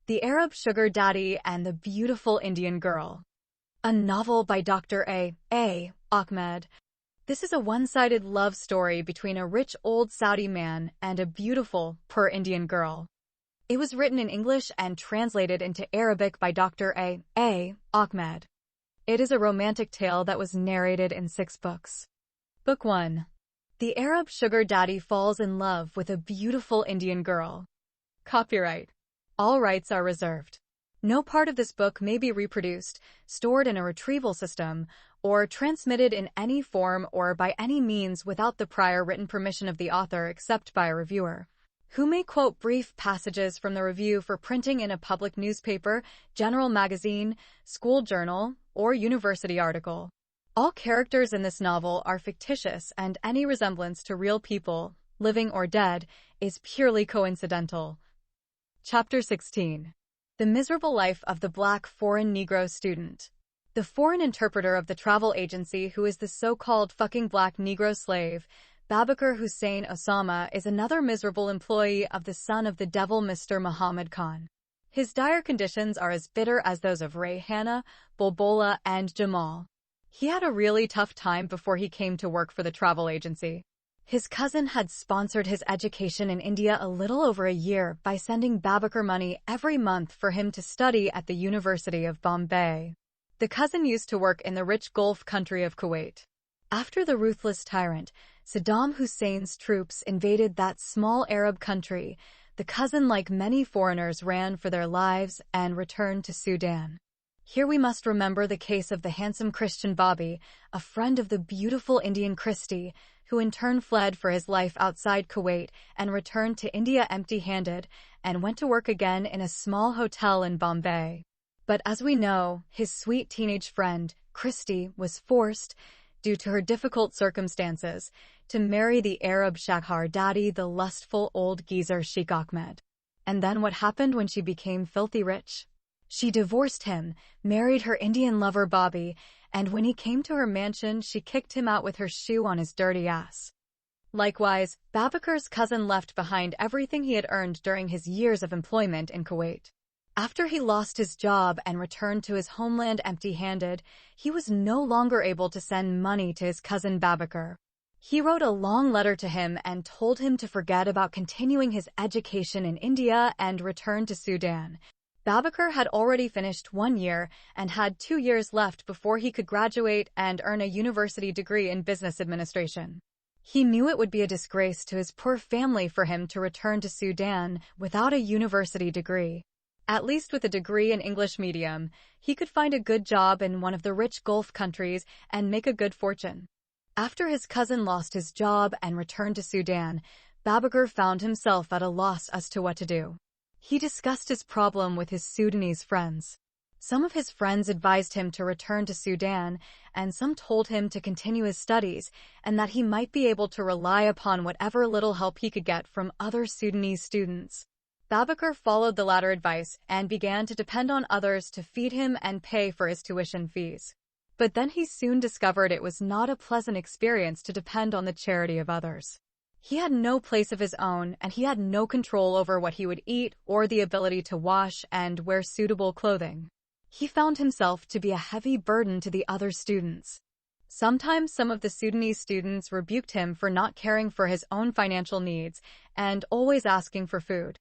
The Arab Sugar Daddy and the Beautiful Indian Girl. A novel by Dr. A. Ahmed. This is a one-sided love story between a rich old Saudi man and a beautiful, poor Indian girl. It was written in English and translated into Arabic by Dr. A. Ahmed. It is a romantic tale that was narrated in 6 books. Book 1. The Arab Sugar Daddy falls in love with a beautiful Indian girl. Copyright. All rights are reserved. No part of this book may be reproduced, stored in a retrieval system, or transmitted in any form or by any means without the prior written permission of the author except by a reviewer, who may quote brief passages from the review for printing in a public newspaper, general magazine, school journal, or university article. All characters in this novel are fictitious and any resemblance to real people, living or dead, is purely coincidental. Chapter 16. The Miserable Life of the Black Foreign Negro Student. The foreign interpreter of the travel agency who is the so-called fucking black Negro slave, Babakar Hussein Osama, is another miserable employee of the son of the devil Mr. Muhammad Khan. His dire conditions are as bitter as those of Rayhana, Bulbula, and Jamal. He had a really tough time before he came to work for the travel agency. His cousin had sponsored his education in India a little over a year by sending Babakar money every month for him to study at the University of Bombay. The cousin used to work in the rich Gulf country of Kuwait. After the ruthless tyrant, Saddam Hussein's troops invaded that small Arab country, the cousin, like many foreigners, ran for their lives and returned to Sudan. Here we must remember the case of the handsome Christian Bobby, a friend of the beautiful Indian Christy, who in turn fled for his life outside Kuwait and returned to India empty-handed and went to work again in a small hotel in Bombay. But as we know, his sweet teenage friend, Christy, was forced, due to her difficult circumstances, to marry the Arab Sugar Daddy, the lustful old geezer Sheikh Ahmed. And then what happened when she became filthy rich? She divorced him, married her Indian lover Bobby, and when he came to her mansion, she kicked him out with her shoe on his dirty ass. Likewise, Babakar's cousin left behind everything he had earned during his years of employment in Kuwait. After he lost his job and returned to his homeland empty-handed, he was no longer able to send money to his cousin Babakar. He wrote a long letter to him and told him to forget about continuing his education in India and return to Sudan. Babakar had already finished 1 year and had 2 years left before he could graduate and earn a university degree in business administration. He knew it would be a disgrace to his poor family for him to return to Sudan without a university degree. At least with a degree in English medium, he could find a good job in one of the rich Gulf countries and make a good fortune. After his cousin lost his job and returned to Sudan, Babakar found himself at a loss as to what to do. He discussed his problem with his Sudanese friends. Some of his friends advised him to return to Sudan, and some told him to continue his studies, and that he might be able to rely upon whatever little help he could get from other Sudanese students. Babakar followed the latter advice and began to depend on others to feed him and pay for his tuition fees. But then he soon discovered it was not a pleasant experience to depend on the charity of others. He had no place of his own, and he had no control over what he would eat or the ability to wash and wear suitable clothing. He found himself to be a heavy burden to the other students. Sometimes some of the Sudanese students rebuked him for not caring for his own financial needs and always asking for food.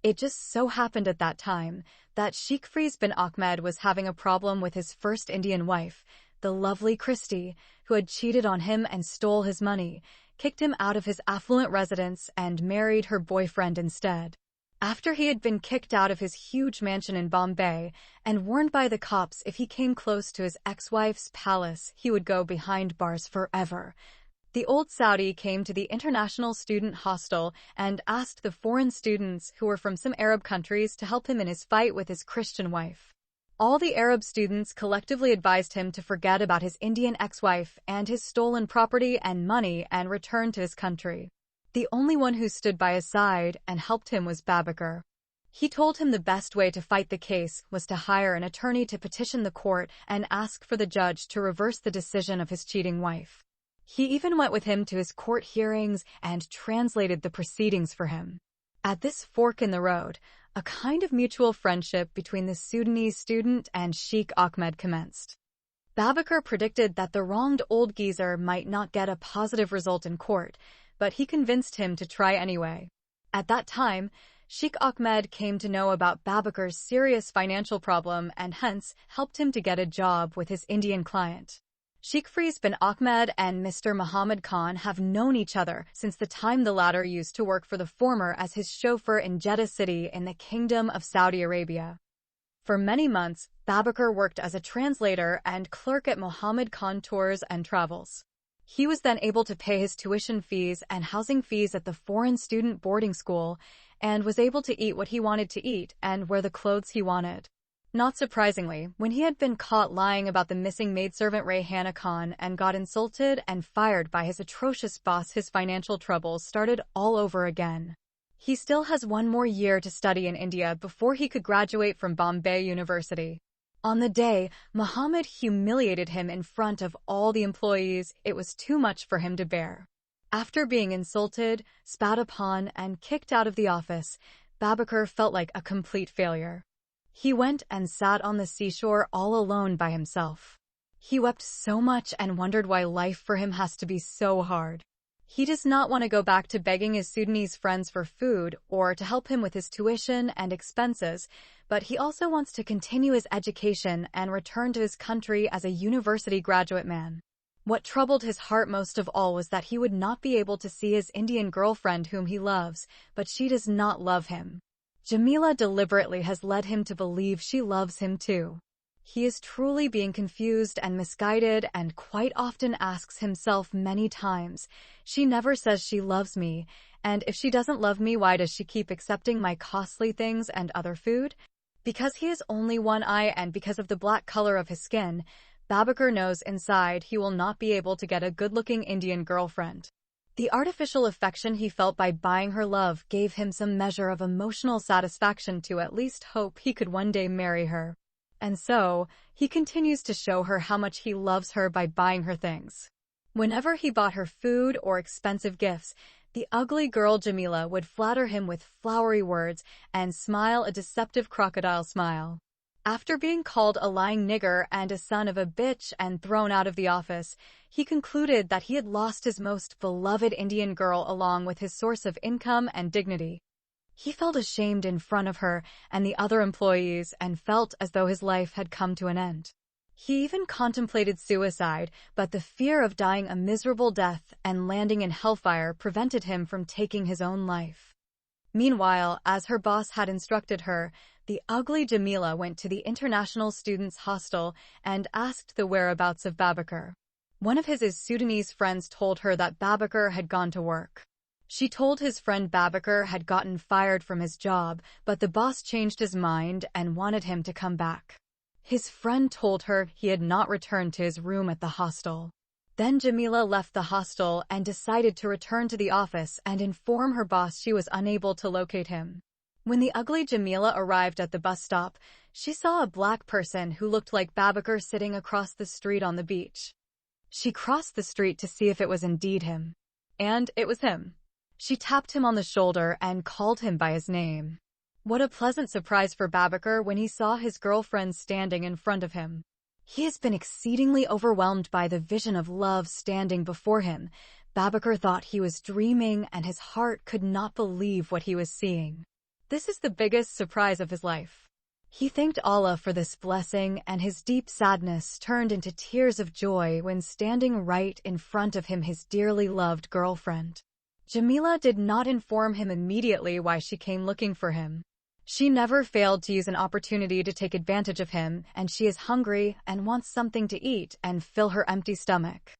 It just so happened at that time that Sheikh Firoz bin Ahmed was having a problem with his first Indian wife, the lovely Christy, who had cheated on him and stole his money, kicked him out of his affluent residence and married her boyfriend instead. After he had been kicked out of his huge mansion in Bombay and warned by the cops if he came close to his ex-wife's palace, he would go behind bars forever, the old Saudi came to the International Student Hostel and asked the foreign students who were from some Arab countries to help him in his fight with his Christian wife. All the Arab students collectively advised him to forget about his Indian ex-wife and his stolen property and money and return to his country. The only one who stood by his side and helped him was Babakar. He told him the best way to fight the case was to hire an attorney to petition the court and ask for the judge to reverse the decision of his cheating wife. He even went with him to his court hearings and translated the proceedings for him. At this fork in the road, A kind of mutual friendship between the Sudanese student and Sheikh Ahmed commenced. Babakar predicted that the wronged old geezer might not get a positive result in court, but he convinced him to try anyway. At that time, Sheikh Ahmed came to know about Babakar's serious financial problem and hence helped him to get a job with his Indian client. Sheikh Firoz bin Ahmed and Mr. Muhammad Khan have known each other since the time the latter used to work for the former as his chauffeur in Jeddah City in the Kingdom of Saudi Arabia. For many months, Babakar worked as a translator and clerk at Muhammad Khan Tours and Travels. He was then able to pay his tuition fees and housing fees at the foreign student boarding school and was able to eat what he wanted to eat and wear the clothes he wanted. Not surprisingly, when he had been caught lying about the missing maidservant Rayhana Khan and got insulted and fired by his atrocious boss, his financial troubles started all over again. He still has one more year to study in India before he could graduate from Bombay University. On the day, Muhammad humiliated him in front of all the employees. It was too much for him to bear. After being insulted, spat upon, and kicked out of the office, Babakar felt like a complete failure. He went and sat on the seashore all alone by himself. He wept so much and wondered why life for him has to be so hard. He does not want to go back to begging his Sudanese friends for food or to help him with his tuition and expenses, but he also wants to continue his education and return to his country as a university graduate man. What troubled his heart most of all was that he would not be able to see his Indian girlfriend whom he loves, but she does not love him. Jamila deliberately has led him to believe she loves him too. He is truly being confused and misguided and quite often asks himself many times, she never says she loves me, and if she doesn't love me, why does she keep accepting my costly things and other food? Because he has only one eye and because of the black color of his skin, Babakar knows inside he will not be able to get a good-looking Indian girlfriend. The artificial affection he felt by buying her love gave him some measure of emotional satisfaction to at least hope he could one day marry her. And so, he continues to show her how much he loves her by buying her things. Whenever he bought her food or expensive gifts, the ugly girl Jamila would flatter him with flowery words and smile a deceptive crocodile smile. After being called a lying nigger and a son of a bitch and thrown out of the office, he concluded that he had lost his most beloved Indian girl along with his source of income and dignity. He felt ashamed in front of her and the other employees and felt as though his life had come to an end. He even contemplated suicide, but the fear of dying a miserable death and landing in hellfire prevented him from taking his own life. Meanwhile, as her boss had instructed her, the ugly Jamila went to the International Students' Hostel and asked the whereabouts of Babakar. One of his Sudanese friends told her that Babakar had gone to work. She told his friend Babakar had gotten fired from his job, but the boss changed his mind and wanted him to come back. His friend told her he had not returned to his room at the hostel. Then Jamila left the hostel and decided to return to the office and inform her boss she was unable to locate him. When the ugly Jamila arrived at the bus stop, she saw a black person who looked like Babakar sitting across the street on the beach. She crossed the street to see if it was indeed him. And it was him. She tapped him on the shoulder and called him by his name. What a pleasant surprise for Babakar when he saw his girlfriend standing in front of him. He has been exceedingly overwhelmed by the vision of love standing before him. Babakar thought he was dreaming and his heart could not believe what he was seeing. This is the biggest surprise of his life. He thanked Allah for this blessing and his deep sadness turned into tears of joy when standing right in front of him his dearly loved girlfriend. Jamila did not inform him immediately why she came looking for him. She never failed to use an opportunity to take advantage of him, and she is hungry and wants something to eat and fill her empty stomach.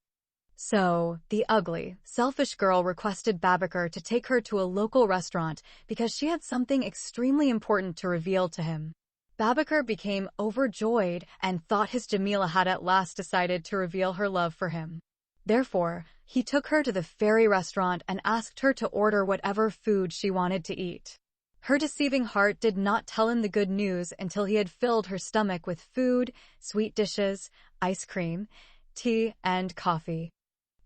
So, the ugly, selfish girl requested Babakar to take her to a local restaurant because she had something extremely important to reveal to him. Babakar became overjoyed and thought his Jamila had at last decided to reveal her love for him. Therefore, he took her to the ferry restaurant and asked her to order whatever food she wanted to eat. Her deceiving heart did not tell him the good news until he had filled her stomach with food, sweet dishes, ice cream, tea, and coffee.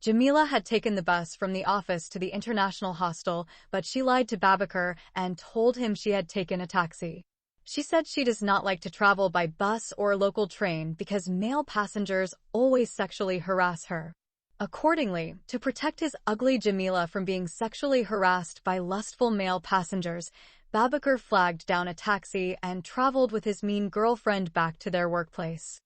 Jamila had taken the bus from the office to the international hostel, but she lied to Babakar and told him she had taken a taxi. She said she does not like to travel by bus or local train because male passengers always sexually harass her. Accordingly, to protect his ugly Jamila from being sexually harassed by lustful male passengers, Babakar flagged down a taxi and traveled with his mean girlfriend back to their workplace.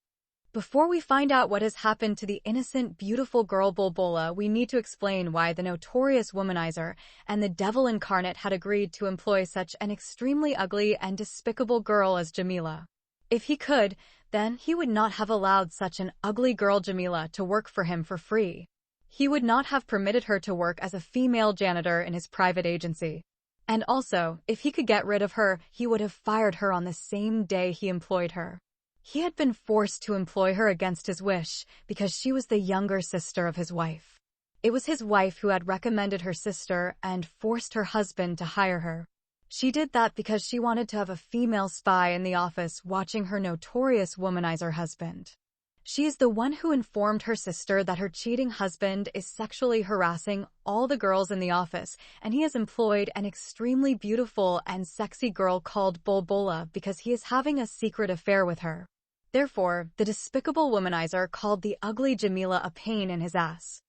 Before we find out what has happened to the innocent, beautiful girl Bulbula, we need to explain why the notorious womanizer and the devil incarnate had agreed to employ such an extremely ugly and despicable girl as Jamila. If he could, then he would not have allowed such an ugly girl Jamila to work for him for free. He would not have permitted her to work as a female janitor in his private agency. And also, if he could get rid of her, he would have fired her on the same day he employed her. He had been forced to employ her against his wish because she was the younger sister of his wife. It was his wife who had recommended her sister and forced her husband to hire her. She did that because she wanted to have a female spy in the office watching her notorious womanizer husband. She is the one who informed her sister that her cheating husband is sexually harassing all the girls in the office, and he has employed an extremely beautiful and sexy girl called Bulbula because he is having a secret affair with her. Therefore, the despicable womanizer called the ugly Jamila a pain in his ass.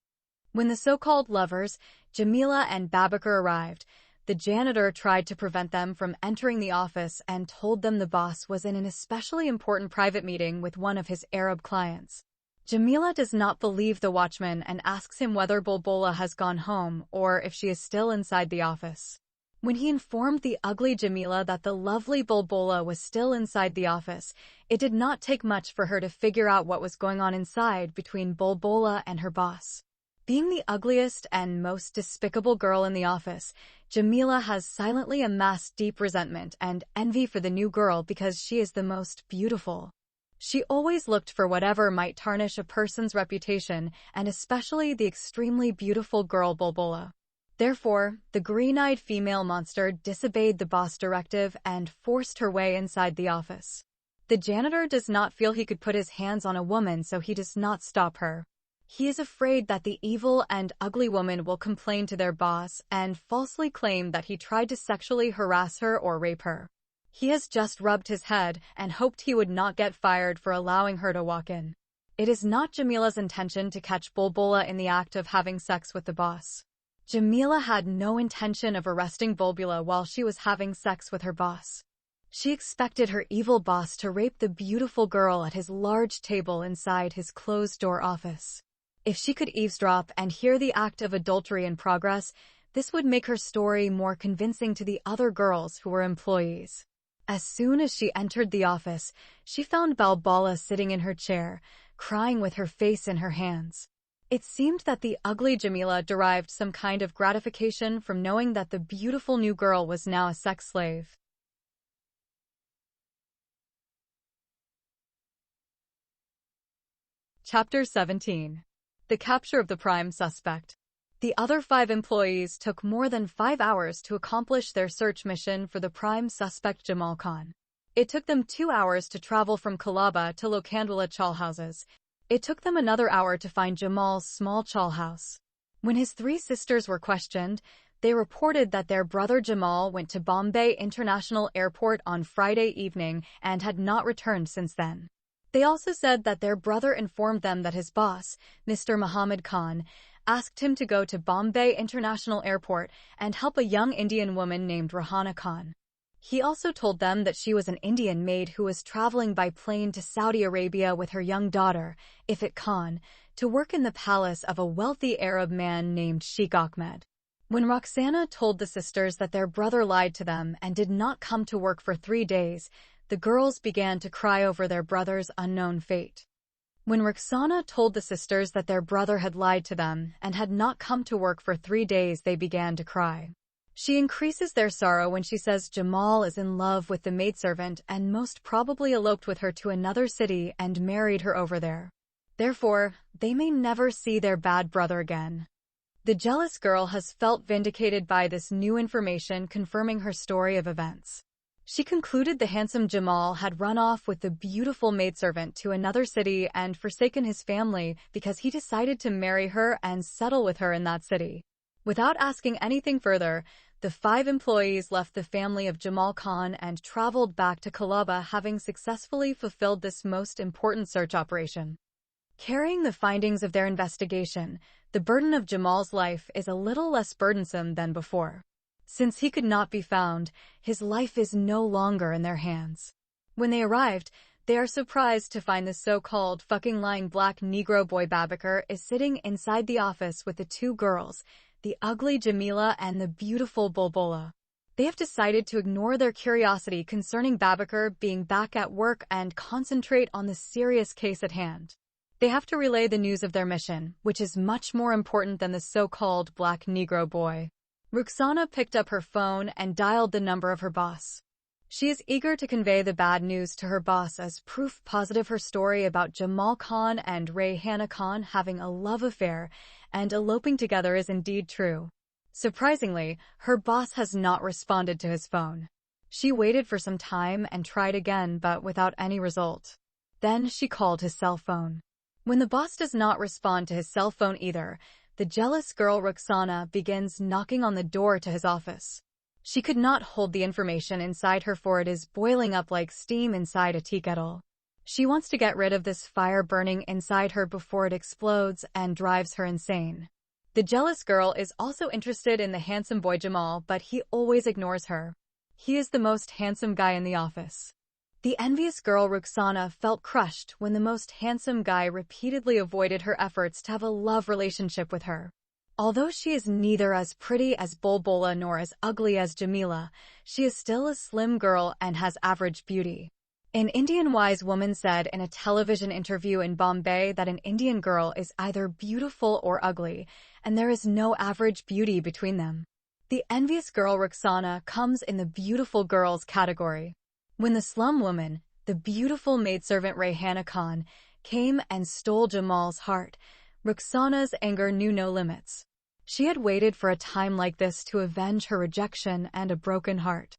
When the so-called lovers, Jamila and Babakar, arrived, the janitor tried to prevent them from entering the office and told them the boss was in an especially important private meeting with one of his Arab clients. Jamila does not believe the watchman and asks him whether Bulbula has gone home or if she is still inside the office. When he informed the ugly Jamila that the lovely Bulbula was still inside the office, it did not take much for her to figure out what was going on inside between Bulbula and her boss. Being the ugliest and most despicable girl in the office, Jamila has silently amassed deep resentment and envy for the new girl because she is the most beautiful. She always looked for whatever might tarnish a person's reputation, and especially the extremely beautiful girl Bulbula. Therefore, the green-eyed female monster disobeyed the boss directive and forced her way inside the office. The janitor does not feel he could put his hands on a woman, so he does not stop her. He is afraid that the evil and ugly woman will complain to their boss and falsely claim that he tried to sexually harass her or rape her. He has just rubbed his head and hoped he would not get fired for allowing her to walk in. It is not Jamila's intention to catch Bulbula in the act of having sex with the boss. Jamila had no intention of arresting Bulbula while she was having sex with her boss. She expected her evil boss to rape the beautiful girl at his large table inside his closed-door office. If she could eavesdrop and hear the act of adultery in progress, this would make her story more convincing to the other girls who were employees. As soon as she entered the office, she found Bulbula sitting in her chair, crying with her face in her hands. It seemed that the ugly Jamila derived some kind of gratification from knowing that the beautiful new girl was now a sex slave. Chapter 17. The capture of the prime suspect. The other 5 employees took more than 5 hours to accomplish their search mission for the prime suspect Jamal Khan. It took them 2 hours to travel from Kalaba to Lokhandwala Chal houses. It took them another hour to find Jamal's small chal house. When his 3 sisters were questioned, they reported that their brother Jamal went to Bombay International Airport on Friday evening and had not returned since then. They also said that their brother informed them that his boss, Mr. Muhammad Khan, asked him to go to Bombay International Airport and help a young Indian woman named Rahana Khan. He also told them that she was an Indian maid who was traveling by plane to Saudi Arabia with her young daughter, Ifat Khan, to work in the palace of a wealthy Arab man named Sheikh Ahmed. When Roxana told the sisters that their brother lied to them and did not come to work for 3 days, the girls began to cry over their brother's unknown fate. When Roxana told the sisters that their brother had lied to them and had not come to work for 3 days, they began to cry. She increases their sorrow when she says Jamal is in love with the maidservant and most probably eloped with her to another city and married her over there. Therefore, they may never see their bad brother again. The jealous girl has felt vindicated by this new information confirming her story of events. She concluded the handsome Jamal had run off with the beautiful maidservant to another city and forsaken his family because he decided to marry her and settle with her in that city. Without asking anything further, the 5 employees left the family of Jamal Khan and traveled back to Colaba, having successfully fulfilled this most important search operation. Carrying the findings of their investigation, the burden of Jamal's life is a little less burdensome than before. Since he could not be found, his life is no longer in their hands. When they arrived, they are surprised to find the so-called fucking lying black Negro boy Babakar is sitting inside the office with the 2 girls, the ugly Jamila and the beautiful Bulbula. They have decided to ignore their curiosity concerning Babakar being back at work and concentrate on the serious case at hand. They have to relay the news of their mission, which is much more important than the so-called black Negro boy. Rukhsana picked up her phone and dialed the number of her boss. She is eager to convey the bad news to her boss as proof positive her story about Jamal Khan and Rayhana Khan having a love affair and eloping together is indeed true. Surprisingly, her boss has not responded to his phone. She waited for some time and tried again, but without any result. Then she called his cell phone. When the boss does not respond to his cell phone either, the jealous girl Rukhsana begins knocking on the door to his office. She could not hold the information inside her, for it is boiling up like steam inside a tea kettle. She wants to get rid of this fire burning inside her before it explodes and drives her insane. The jealous girl is also interested in the handsome boy Jamal, but he always ignores her. He is the most handsome guy in the office. The envious girl Rukhsana felt crushed when the most handsome guy repeatedly avoided her efforts to have a love relationship with her. Although she is neither as pretty as Bulbula nor as ugly as Jamila, she is still a slim girl and has average beauty. An Indian wise woman said in a television interview in Bombay that an Indian girl is either beautiful or ugly, and there is no average beauty between them. The envious girl Rukhsana comes in the beautiful girls category. When the slum woman, the beautiful maidservant Rayhana Khan, came and stole Jamal's heart, Rukhsana's anger knew no limits. She had waited for a time like this to avenge her rejection and a broken heart.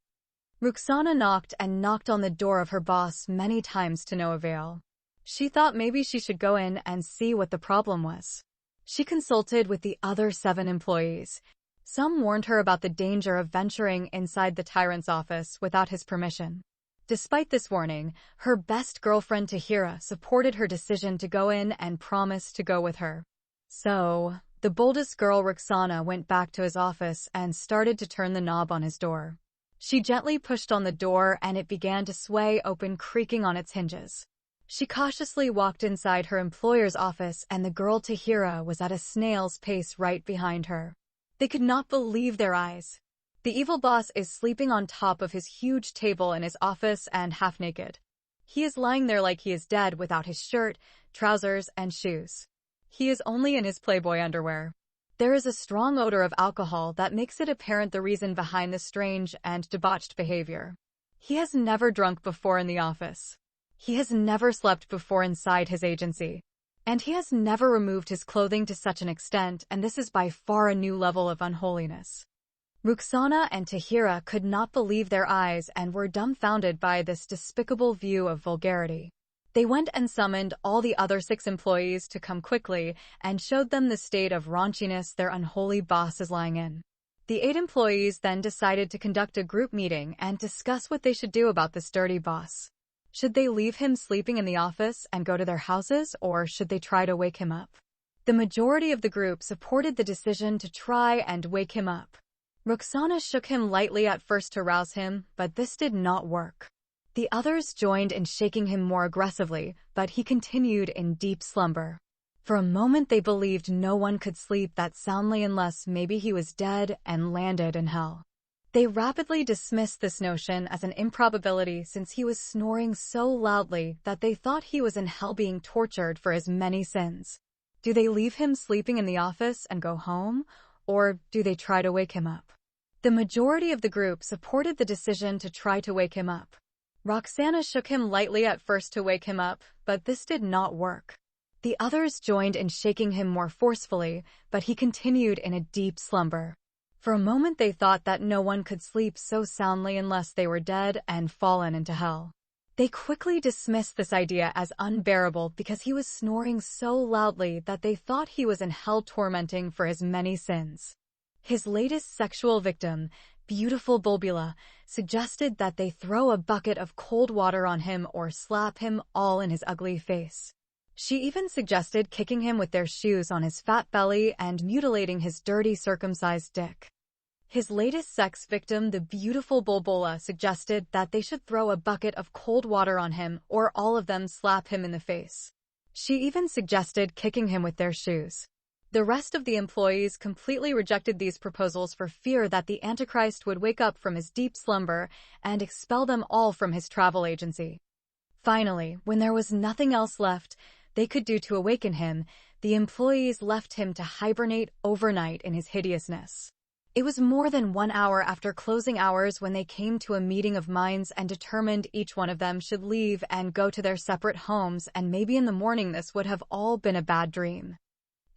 Rukhsana knocked and knocked on the door of her boss many times to no avail. She thought maybe she should go in and see what the problem was. She consulted with the other 7 employees. Some warned her about the danger of venturing inside the tyrant's office without his permission. Despite this warning, her best girlfriend Tahira supported her decision to go in and promised to go with her. So, the boldest girl Rukhsana went back to his office and started to turn the knob on his door. She gently pushed on the door and it began to sway open, creaking on its hinges. She cautiously walked inside her employer's office and the girl Tahira was at a snail's pace right behind her. They could not believe their eyes. The evil boss is sleeping on top of his huge table in his office and half naked. He is lying there like he is dead without his shirt, trousers, and shoes. He is only in his Playboy underwear. There is a strong odor of alcohol that makes it apparent the reason behind the strange and debauched behavior. He has never drunk before in the office. He has never slept before inside his agency. And he has never removed his clothing to such an extent, and this is by far a new level of unholiness. Rukhsana and Tahira could not believe their eyes and were dumbfounded by this despicable view of vulgarity. They went and summoned all the other 6 employees to come quickly and showed them the state of raunchiness their unholy boss is lying in. The 8 employees then decided to conduct a group meeting and discuss what they should do about this dirty boss. Should they leave him sleeping in the office and go to their houses, or should they try to wake him up? The majority of the group supported the decision to try and wake him up. Rukhsana shook him lightly at first to rouse him, but this did not work. The others joined in shaking him more aggressively, but he continued in deep slumber. For a moment they believed no one could sleep that soundly unless maybe he was dead and landed in hell. They rapidly dismissed this notion as an improbability since he was snoring so loudly that they thought he was in hell being tortured for his many sins. Do they leave him sleeping in the office and go home, or do they try to wake him up? The majority of the group supported the decision to try to wake him up. Rukhsana shook him lightly at first to wake him up, but this did not work. The others joined in shaking him more forcefully, but he continued in a deep slumber. For a moment they thought that no one could sleep so soundly unless they were dead and fallen into hell. They quickly dismissed this idea as unbearable because he was snoring so loudly that they thought he was in hell tormenting for his many sins. His latest sexual victim, beautiful Bulbula, suggested that they throw a bucket of cold water on him or slap him all in his ugly face. She even suggested kicking him with their shoes on his fat belly and mutilating his dirty circumcised dick. His latest sex victim, the beautiful Bulbula, suggested that they should throw a bucket of cold water on him or all of them slap him in the face. She even suggested kicking him with their shoes. The rest of the employees completely rejected these proposals for fear that the Antichrist would wake up from his deep slumber and expel them all from his travel agency. Finally, when there was nothing else left they could do to awaken him, the employees left him to hibernate overnight in his hideousness. It was more than 1 hour after closing hours when they came to a meeting of minds and determined each one of them should leave and go to their separate homes, and maybe in the morning this would have all been a bad dream.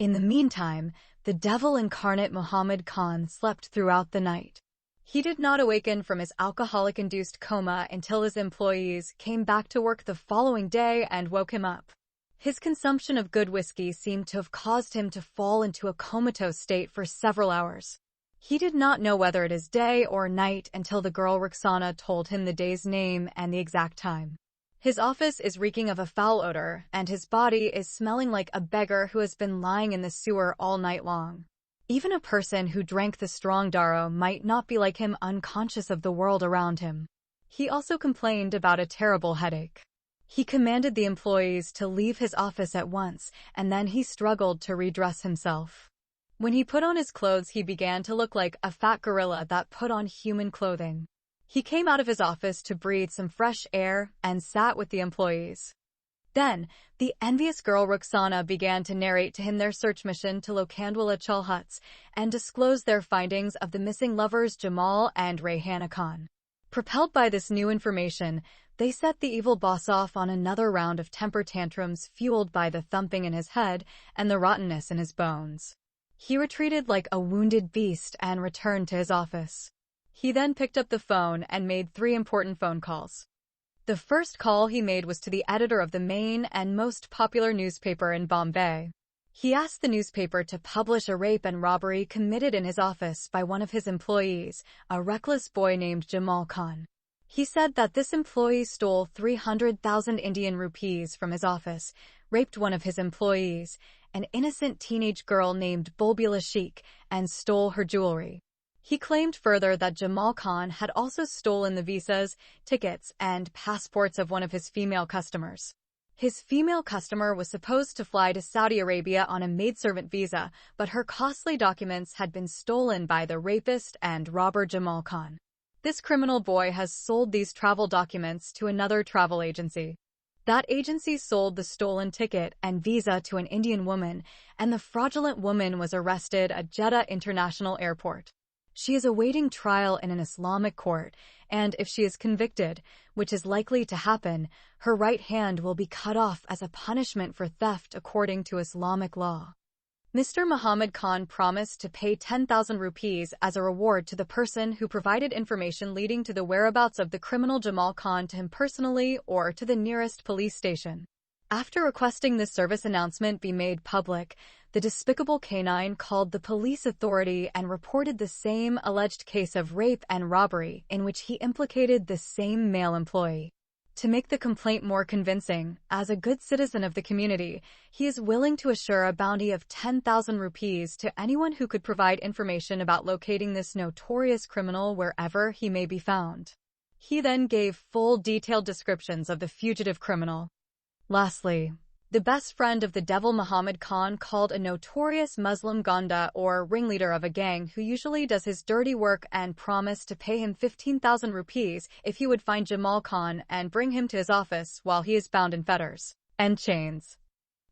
In the meantime, the devil incarnate Muhammad Khan slept throughout the night. He did not awaken from his alcoholic-induced coma until his employees came back to work the following day and woke him up. His consumption of good whiskey seemed to have caused him to fall into a comatose state for several hours. He did not know whether it is day or night until the girl Roxana told him the day's name and the exact time. His office is reeking of a foul odor, and his body is smelling like a beggar who has been lying in the sewer all night long. Even a person who drank the strong Daro might not be like him, unconscious of the world around him. He also complained about a terrible headache. He commanded the employees to leave his office at once, and then he struggled to redress himself. When he put on his clothes, he began to look like a fat gorilla that put on human clothing. He came out of his office to breathe some fresh air and sat with the employees. Then, the envious girl Roxana began to narrate to him their search mission to Lokhandwala Chulhuts and disclose their findings of the missing lovers Jamal and Rayhana Khan. Propelled by this new information, they set the evil boss off on another round of temper tantrums fueled by the thumping in his head and the rottenness in his bones. He retreated like a wounded beast and returned to his office. He then picked up the phone and made 3 important phone calls. The first call he made was to the editor of the main and most popular newspaper in Bombay. He asked the newspaper to publish a rape and robbery committed in his office by one of his employees, a reckless boy named Jamal Khan. He said that this employee stole 300,000 Indian rupees from his office, raped one of his employees, an innocent teenage girl named Bulbula Sheikh, and stole her jewelry. He claimed further that Jamal Khan had also stolen the visas, tickets, and passports of one of his female customers. His female customer was supposed to fly to Saudi Arabia on a maidservant visa, but her costly documents had been stolen by the rapist and robber Jamal Khan. This criminal boy has sold these travel documents to another travel agency. That agency sold the stolen ticket and visa to an Indian woman, and the fraudulent woman was arrested at Jeddah International Airport. She is awaiting trial in an Islamic court, and if she is convicted, which is likely to happen, her right hand will be cut off as a punishment for theft according to Islamic law. Mr. Muhammad Khan promised to pay 10,000 rupees as a reward to the person who provided information leading to the whereabouts of the criminal Jamal Khan to him personally or to the nearest police station. After requesting this service announcement be made public, the despicable canine called the police authority and reported the same alleged case of rape and robbery in which he implicated the same male employee. To make the complaint more convincing, as a good citizen of the community, he is willing to assure a bounty of 10,000 rupees to anyone who could provide information about locating this notorious criminal wherever he may be found. He then gave full detailed descriptions of the fugitive criminal. Lastly, the best friend of the devil Muhammad Khan called a notorious Muslim Gunda or ringleader of a gang who usually does his dirty work and promised to pay him 15,000 rupees if he would find Jamal Khan and bring him to his office while he is bound in fetters and chains.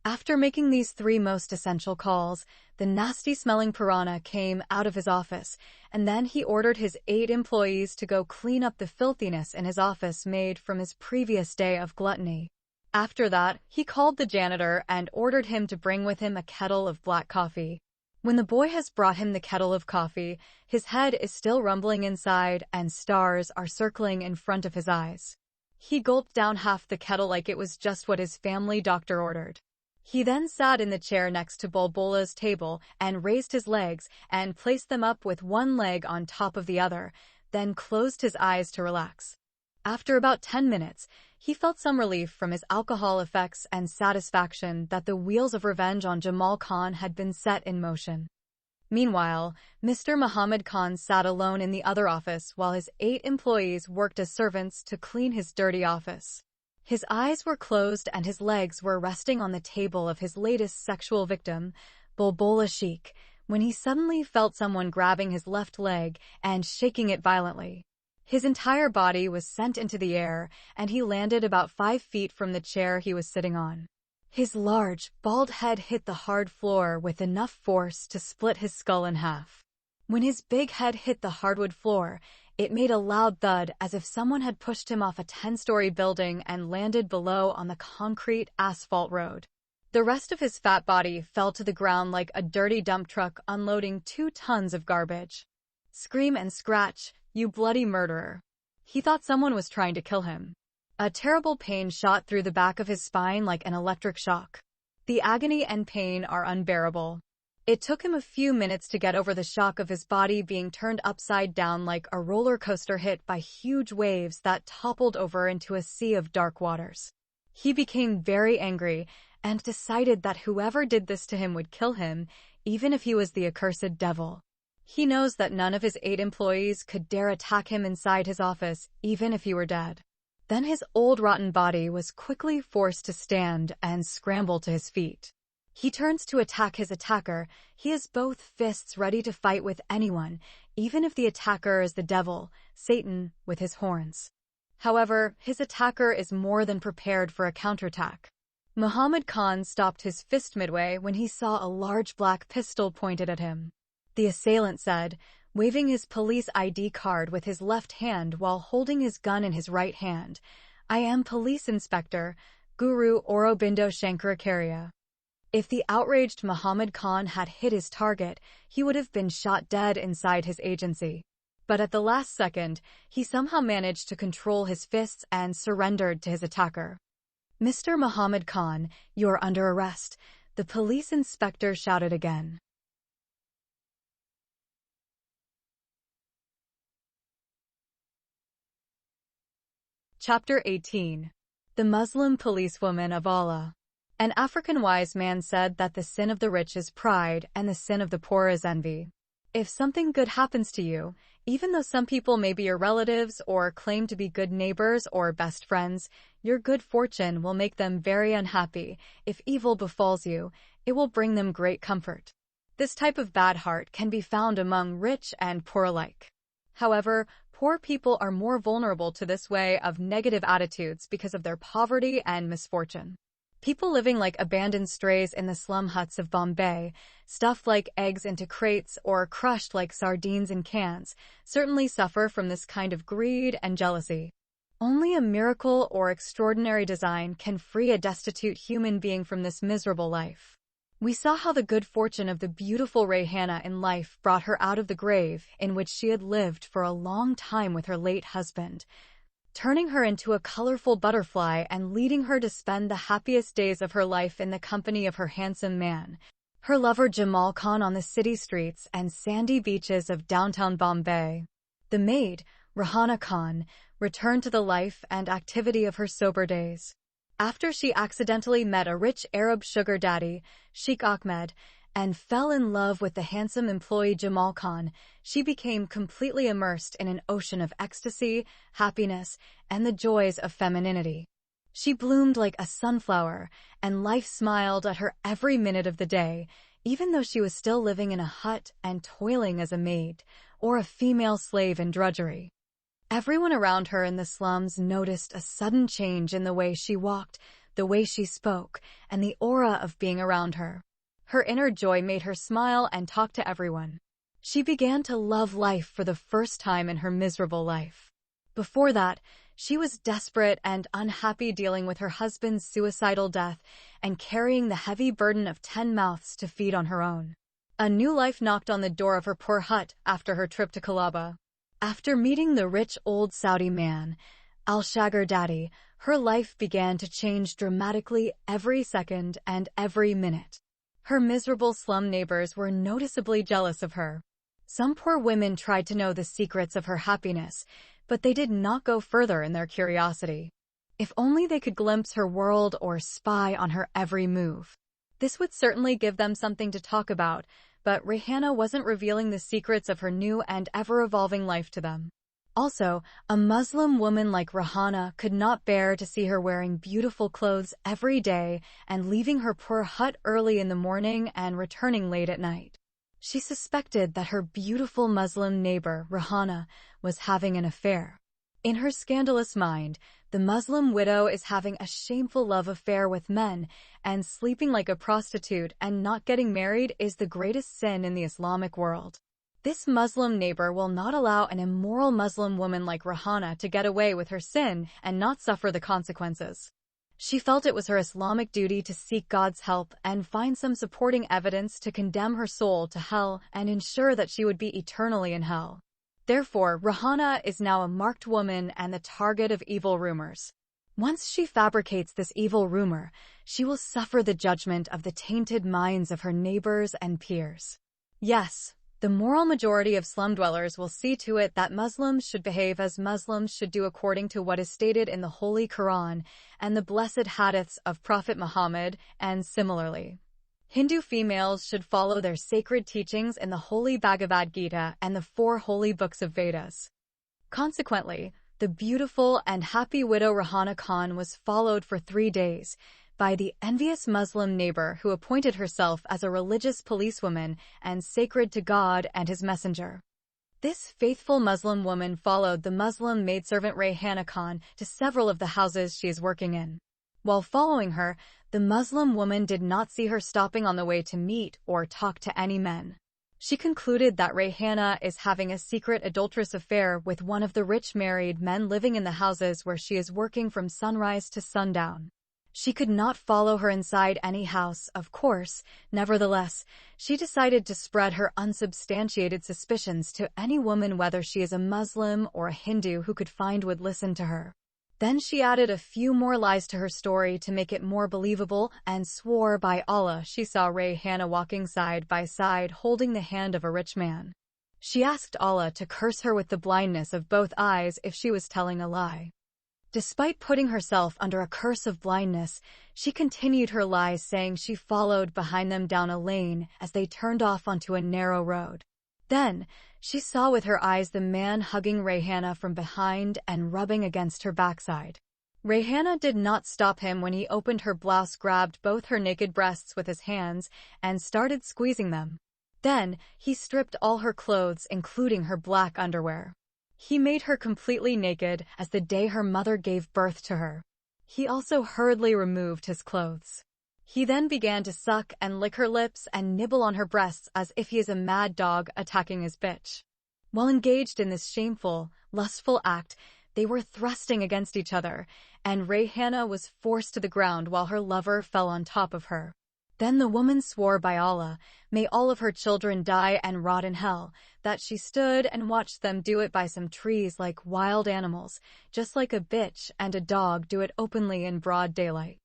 After making these 3 most essential calls, the nasty-smelling piranha came out of his office, and then he ordered his 8 employees to go clean up the filthiness in his office made from his previous day of gluttony. After that, he called the janitor and ordered him to bring with him a kettle of black coffee. When the boy has brought him the kettle of coffee, his head is still rumbling inside and stars are circling in front of his eyes. He gulped down half the kettle like it was just what his family doctor ordered. He then sat in the chair next to Bulbula's table and raised his legs and placed them up with one leg on top of the other, then closed his eyes to relax. After about 10 minutes, he felt some relief from his alcohol effects and satisfaction that the wheels of revenge on Jamal Khan had been set in motion. Meanwhile, Mr. Muhammad Khan sat alone in the other office while his 8 employees worked as servants to clean his dirty office. His eyes were closed and his legs were resting on the table of his latest sexual victim, Bulbula Sheikh, when he suddenly felt someone grabbing his left leg and shaking it violently. His entire body was sent into the air, and he landed about 5 feet from the chair he was sitting on. His large, bald head hit the hard floor with enough force to split his skull in half. When his big head hit the hardwood floor, it made a loud thud as if someone had pushed him off a 10-story building and landed below on the concrete asphalt road. The rest of his fat body fell to the ground like a dirty dump truck unloading 2 tons of garbage. Scream and scratch, you bloody murderer. He thought someone was trying to kill him. A terrible pain shot through the back of his spine like an electric shock. The agony and pain are unbearable. It took him a few minutes to get over the shock of his body being turned upside down like a roller coaster hit by huge waves that toppled over into a sea of dark waters. He became very angry and decided that whoever did this to him would kill him, even if he was the accursed devil. He knows that none of his 8 employees could dare attack him inside his office, even if he were dead. Then his old rotten body was quickly forced to stand and scramble to his feet. He turns to attack his attacker. He has both fists ready to fight with anyone, even if the attacker is the devil, Satan, with his horns. However, his attacker is more than prepared for a counterattack. Muhammad Khan stopped his fist midway when he saw a large black pistol pointed at him. The assailant said, waving his police ID card with his left hand while holding his gun in his right hand, "I am Police Inspector Guru Aurobindo Shankaracharya." If the outraged Muhammad Khan had hit his target, he would have been shot dead inside his agency. But at the last second, he somehow managed to control his fists and surrendered to his attacker. "Mr. Muhammad Khan, you're under arrest," the police inspector shouted again. Chapter 18. The Muslim Policewoman of Allah. An African wise man said that the sin of the rich is pride and the sin of the poor is envy. If something good happens to you, even though some people may be your relatives or claim to be good neighbors or best friends, your good fortune will make them very unhappy. If evil befalls you, it will bring them great comfort. This type of bad heart can be found among rich and poor alike. However, poor people are more vulnerable to this way of negative attitudes because of their poverty and misfortune. People living like abandoned strays in the slum huts of Bombay, stuffed like eggs into crates or crushed like sardines in cans, certainly suffer from this kind of greed and jealousy. Only a miracle or extraordinary design can free a destitute human being from this miserable life. We saw how the good fortune of the beautiful Rayhana in life brought her out of the grave in which she had lived for a long time with her late husband, turning her into a colorful butterfly and leading her to spend the happiest days of her life in the company of her handsome man, her lover Jamal Khan, on the city streets and sandy beaches of downtown Bombay. The maid, Rahana Khan, returned to the life and activity of her sober days. After she accidentally met a rich Arab sugar daddy, Sheikh Ahmed, and fell in love with the handsome employee Jamal Khan, she became completely immersed in an ocean of ecstasy, happiness, and the joys of femininity. She bloomed like a sunflower, and life smiled at her every minute of the day, even though she was still living in a hut and toiling as a maid, or a female slave in drudgery. Everyone around her in the slums noticed a sudden change in the way she walked, the way she spoke, and the aura of being around her. Her inner joy made her smile and talk to everyone. She began to love life for the first time in her miserable life. Before that, she was desperate and unhappy dealing with her husband's suicidal death and carrying the heavy burden of 10 mouths to feed on her own. A new life knocked on the door of her poor hut after her trip to Kalaba. After meeting the rich old Saudi man, Al-Shagar Daddy, her life began to change dramatically every second and every minute. Her miserable slum neighbors were noticeably jealous of her. Some poor women tried to know the secrets of her happiness, but they did not go further in their curiosity. If only they could glimpse her world or spy on her every move. This would certainly give them something to talk about, but Rayhana wasn't revealing the secrets of her new and ever-evolving life to them. Also, a Muslim woman like Rayhana could not bear to see her wearing beautiful clothes every day and leaving her poor hut early in the morning and returning late at night. She suspected that her beautiful Muslim neighbor, Rayhana, was having an affair. In her scandalous mind, the Muslim widow is having a shameful love affair with men, and sleeping like a prostitute and not getting married is the greatest sin in the Islamic world. This Muslim neighbor will not allow an immoral Muslim woman like Rayhana to get away with her sin and not suffer the consequences. She felt it was her Islamic duty to seek God's help and find some supporting evidence to condemn her soul to hell and ensure that she would be eternally in hell. Therefore, Rayhana is now a marked woman and the target of evil rumors. Once she fabricates this evil rumor, she will suffer the judgment of the tainted minds of her neighbors and peers. Yes, the moral majority of slum dwellers will see to it that Muslims should behave as Muslims should do according to what is stated in the Holy Quran and the blessed hadiths of Prophet Muhammad, and similarly. Hindu females should follow their sacred teachings in the Holy Bhagavad Gita and the 4 holy books of Vedas. Consequently, the beautiful and happy widow Rayhana Khan was followed for 3 days by the envious Muslim neighbor who appointed herself as a religious policewoman and sacred to God and His Messenger. This faithful Muslim woman followed the Muslim maidservant Rayhana Khan to several of the houses she is working in. While following her, the Muslim woman did not see her stopping on the way to meet or talk to any men. She concluded that Rayhana is having a secret adulterous affair with one of the rich married men living in the houses where she is working from sunrise to sundown. She could not follow her inside any house, of course. Nevertheless, she decided to spread her unsubstantiated suspicions to any woman, whether she is a Muslim or a Hindu, who could find would listen to her. Then she added a few more lies to her story to make it more believable and swore by Allah she saw Rayhana walking side by side holding the hand of a rich man. She asked Allah to curse her with the blindness of both eyes if she was telling a lie. Despite putting herself under a curse of blindness, she continued her lies, saying she followed behind them down a lane as they turned off onto a narrow road. Then, she saw with her eyes the man hugging Rayhana from behind and rubbing against her backside. Rayhana did not stop him when he opened her blouse, grabbed both her naked breasts with his hands, and started squeezing them. Then, he stripped all her clothes, including her black underwear. He made her completely naked as the day her mother gave birth to her. He also hurriedly removed his clothes. He then began to suck and lick her lips and nibble on her breasts as if he is a mad dog attacking his bitch. While engaged in this shameful, lustful act, they were thrusting against each other, and Rayhana was forced to the ground while her lover fell on top of her. Then the woman swore by Allah, may all of her children die and rot in hell, that she stood and watched them do it by some trees like wild animals, just like a bitch and a dog do it openly in broad daylight.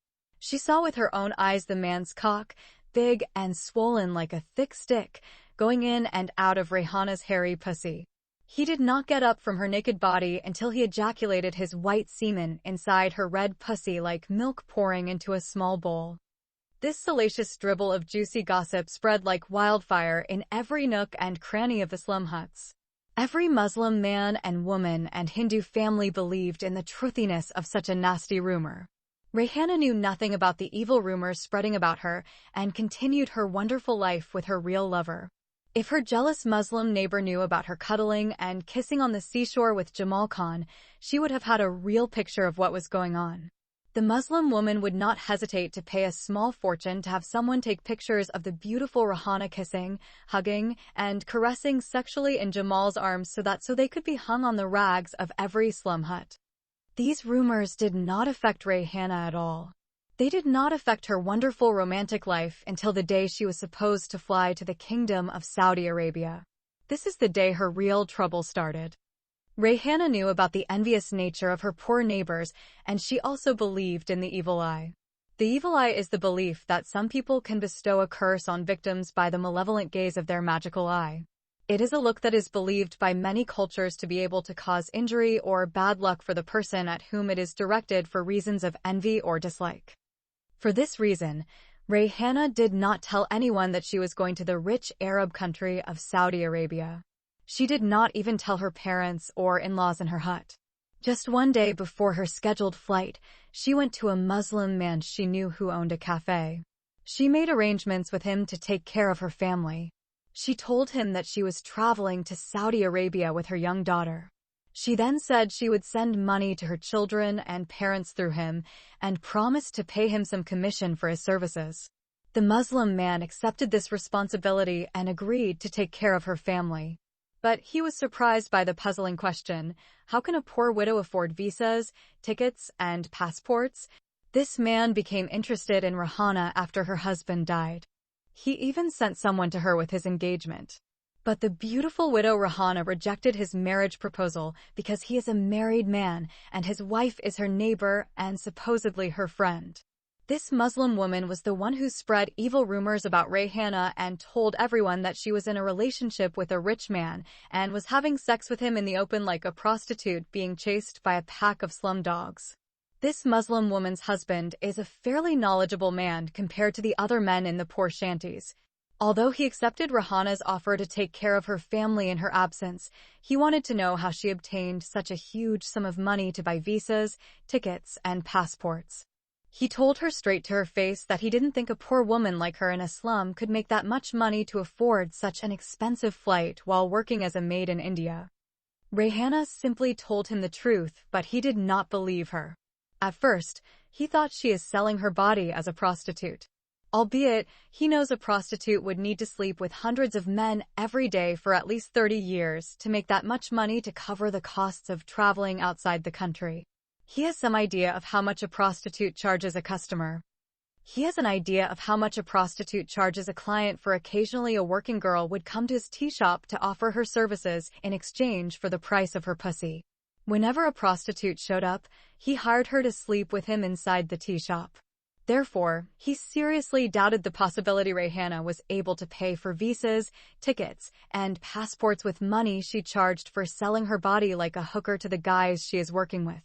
She saw with her own eyes the man's cock, big and swollen like a thick stick, going in and out of Rayhana's hairy pussy. He did not get up from her naked body until he ejaculated his white semen inside her red pussy like milk pouring into a small bowl. This salacious dribble of juicy gossip spread like wildfire in every nook and cranny of the slum huts. Every Muslim man and woman and Hindu family believed in the truthiness of such a nasty rumor. Rayhana knew nothing about the evil rumors spreading about her and continued her wonderful life with her real lover. If her jealous Muslim neighbor knew about her cuddling and kissing on the seashore with Jamal Khan, she would have had a real picture of what was going on. The Muslim woman would not hesitate to pay a small fortune to have someone take pictures of the beautiful Rayhana kissing, hugging, and caressing sexually in Jamal's arms so they could be hung on the rags of every slum hut. These rumors did not affect Rayhana at all. They did not affect her wonderful romantic life until the day she was supposed to fly to the Kingdom of Saudi Arabia. This is the day her real trouble started. Rayhana knew about the envious nature of her poor neighbors, and she also believed in the evil eye. The evil eye is the belief that some people can bestow a curse on victims by the malevolent gaze of their magical eye. It is a look that is believed by many cultures to be able to cause injury or bad luck for the person at whom it is directed for reasons of envy or dislike. For this reason, Rayhana did not tell anyone that she was going to the rich Arab country of Saudi Arabia. She did not even tell her parents or in-laws in her hut. Just one day before her scheduled flight, she went to a Muslim man she knew who owned a cafe. She made arrangements with him to take care of her family. She told him that she was traveling to Saudi Arabia with her young daughter. She then said she would send money to her children and parents through him and promised to pay him some commission for his services. The Muslim man accepted this responsibility and agreed to take care of her family. But he was surprised by the puzzling question, how can a poor widow afford visas, tickets, and passports? This man became interested in Rayhana after her husband died. He even sent someone to her with his engagement. But the beautiful widow Rayhana rejected his marriage proposal because he is a married man and his wife is her neighbor and supposedly her friend. This Muslim woman was the one who spread evil rumors about Rayhana and told everyone that she was in a relationship with a rich man and was having sex with him in the open like a prostitute being chased by a pack of slum dogs. This Muslim woman's husband is a fairly knowledgeable man compared to the other men in the poor shanties. Although he accepted Rayhana's offer to take care of her family in her absence, he wanted to know how she obtained such a huge sum of money to buy visas, tickets, and passports. He told her straight to her face that he didn't think a poor woman like her in a slum could make that much money to afford such an expensive flight while working as a maid in India. Rayhana simply told him the truth, but he did not believe her. At first, he thought she is selling her body as a prostitute. Albeit, he knows a prostitute would need to sleep with hundreds of men every day for at least 30 years to make that much money to cover the costs of traveling outside the country. He has some idea of how much a prostitute charges a customer. He has an idea of how much a prostitute charges a client for occasionally a working girl would come to his tea shop to offer her services in exchange for the price of her pussy. Whenever a prostitute showed up, he hired her to sleep with him inside the tea shop. Therefore, he seriously doubted the possibility Rayhana was able to pay for visas, tickets, and passports with money she charged for selling her body like a hooker to the guys she is working with.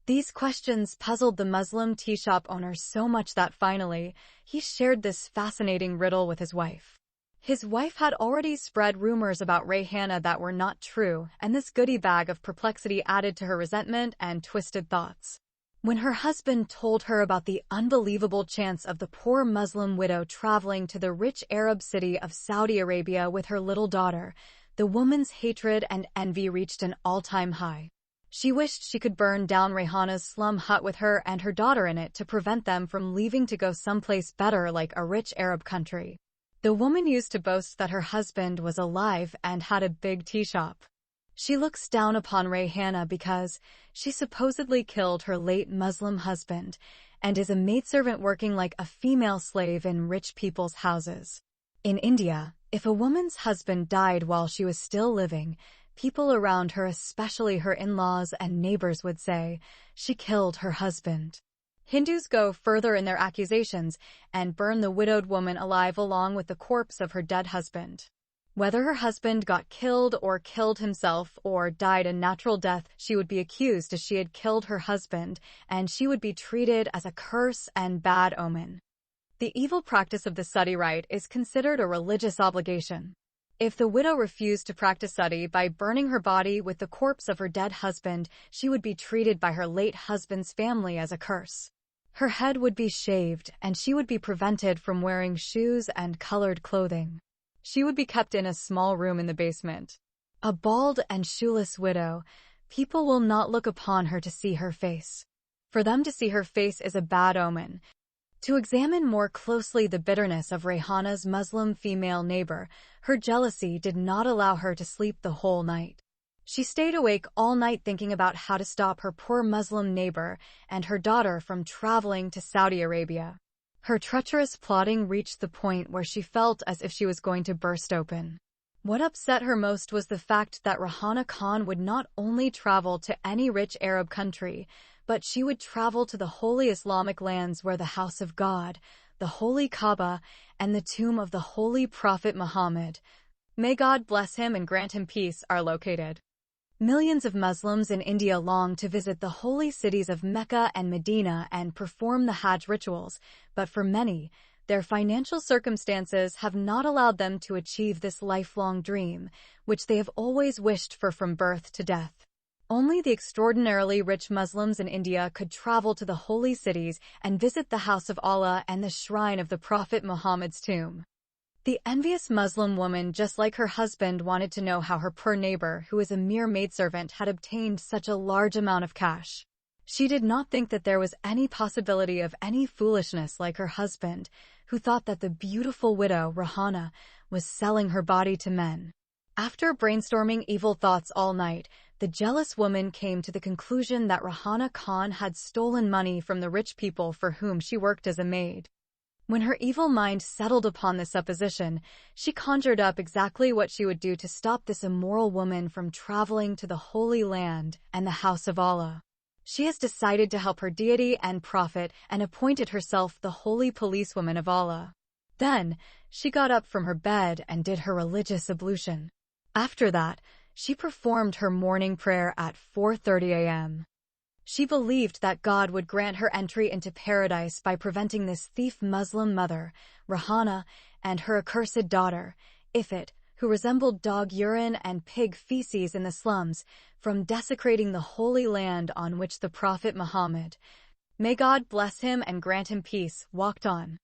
These questions puzzled the Muslim tea shop owner so much that finally, he shared this fascinating riddle with his wife. His wife had already spread rumors about Rayhana that were not true, and this goodie bag of perplexity added to her resentment and twisted thoughts. When her husband told her about the unbelievable chance of the poor Muslim widow traveling to the rich Arab city of Saudi Arabia with her little daughter, the woman's hatred and envy reached an all-time high. She wished she could burn down Rayhana's slum hut with her and her daughter in it to prevent them from leaving to go someplace better like a rich Arab country. The woman used to boast that her husband was alive and had a big tea shop. She looks down upon Rayhana because she supposedly killed her late Muslim husband and is a maidservant working like a female slave in rich people's houses. In India, if a woman's husband died while she was still living, people around her, especially her in-laws and neighbors, would say, she killed her husband. Hindus go further in their accusations and burn the widowed woman alive along with the corpse of her dead husband. Whether her husband got killed or killed himself or died a natural death, she would be accused as she had killed her husband, and she would be treated as a curse and bad omen. The evil practice of the sati rite is considered a religious obligation. If the widow refused to practice sati by burning her body with the corpse of her dead husband, she would be treated by her late husband's family as a curse. Her head would be shaved, and she would be prevented from wearing shoes and colored clothing. She would be kept in a small room in the basement. A bald and shoeless widow, people will not look upon her to see her face. For them to see her face is a bad omen. To examine more closely the bitterness of Rayhana's Muslim female neighbor, her jealousy did not allow her to sleep the whole night. She stayed awake all night thinking about how to stop her poor Muslim neighbor and her daughter from traveling to Saudi Arabia. Her treacherous plotting reached the point where she felt as if she was going to burst open. What upset her most was the fact that Rehana Khan would not only travel to any rich Arab country, but she would travel to the holy Islamic lands where the house of God, the holy Kaaba, and the tomb of the holy Prophet Muhammad, may God bless him and grant him peace, are located. Millions of Muslims in India long to visit the holy cities of Mecca and Medina and perform the Hajj rituals, but for many, their financial circumstances have not allowed them to achieve this lifelong dream, which they have always wished for from birth to death. Only the extraordinarily rich Muslims in India could travel to the holy cities and visit the house of Allah and the shrine of the Prophet Muhammad's tomb. The envious Muslim woman, just like her husband, wanted to know how her poor neighbor, who is a mere maidservant, had obtained such a large amount of cash. She did not think that there was any possibility of any foolishness like her husband, who thought that the beautiful widow, Rehana, was selling her body to men. After brainstorming evil thoughts all night, the jealous woman came to the conclusion that Rehana Khan had stolen money from the rich people for whom she worked as a maid. When her evil mind settled upon this supposition, she conjured up exactly what she would do to stop this immoral woman from traveling to the Holy Land and the house of Allah. She has decided to help her deity and prophet and appointed herself the holy policewoman of Allah. Then, she got up from her bed and did her religious ablution. After that, she performed her morning prayer at 4:30 a.m. She believed that God would grant her entry into paradise by preventing this thief Muslim mother, Rehana, and her accursed daughter, Ifat, who resembled dog urine and pig feces in the slums, from desecrating the holy land on which the Prophet Muhammad, may God bless him and grant him peace, walked on.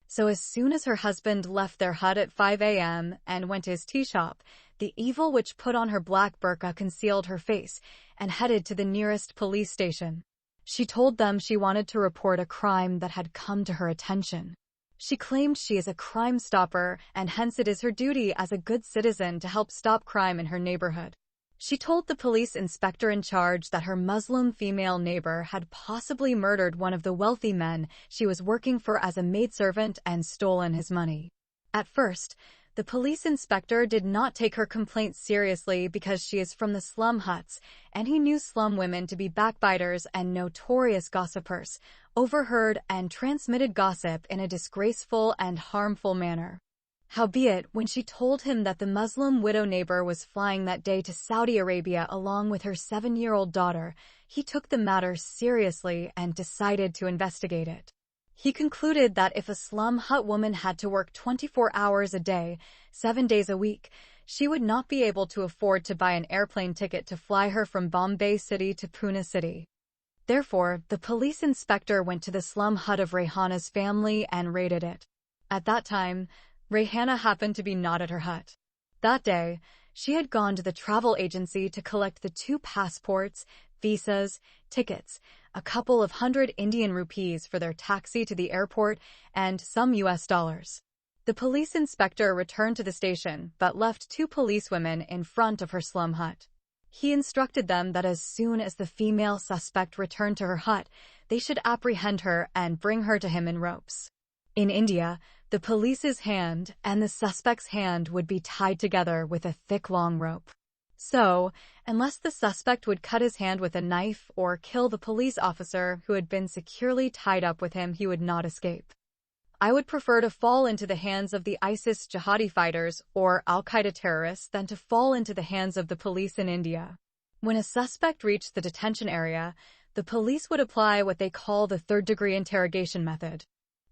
So as soon as her husband left their hut at 5 a.m. and went to his tea shop, the evil witch put on her black burqa, concealed her face, and headed to the nearest police station. She told them she wanted to report a crime that had come to her attention. She claimed she is a crime stopper, and hence it is her duty as a good citizen to help stop crime in her neighborhood. She told the police inspector in charge that her Muslim female neighbor had possibly murdered one of the wealthy men she was working for as a maidservant and stolen his money. At first, the police inspector did not take her complaint seriously because she is from the slum huts, and he knew slum women to be backbiters and notorious gossipers, overheard and transmitted gossip in a disgraceful and harmful manner. Howbeit, when she told him that the Muslim widow neighbor was flying that day to Saudi Arabia along with her 7-year-old daughter, he took the matter seriously and decided to investigate it. He concluded that if a slum hut woman had to work 24 hours a day, 7 days a week, she would not be able to afford to buy an airplane ticket to fly her from Bombay City to Pune City. Therefore, the police inspector went to the slum hut of Rehana's family and raided it. At that time, Rehana happened to be not at her hut. That day, she had gone to the travel agency to collect the 2 passports, visas, tickets, a couple of hundred Indian rupees for their taxi to the airport, and some US dollars. The police inspector returned to the station but left 2 policewomen in front of her slum hut. He instructed them that as soon as the female suspect returned to her hut, they should apprehend her and bring her to him in ropes. In India, the police's hand and the suspect's hand would be tied together with a thick long rope. So, unless the suspect would cut his hand with a knife or kill the police officer who had been securely tied up with him, he would not escape. I would prefer to fall into the hands of the ISIS jihadi fighters or Al-Qaeda terrorists than to fall into the hands of the police in India. When a suspect reached the detention area, the police would apply what they call the third-degree interrogation method.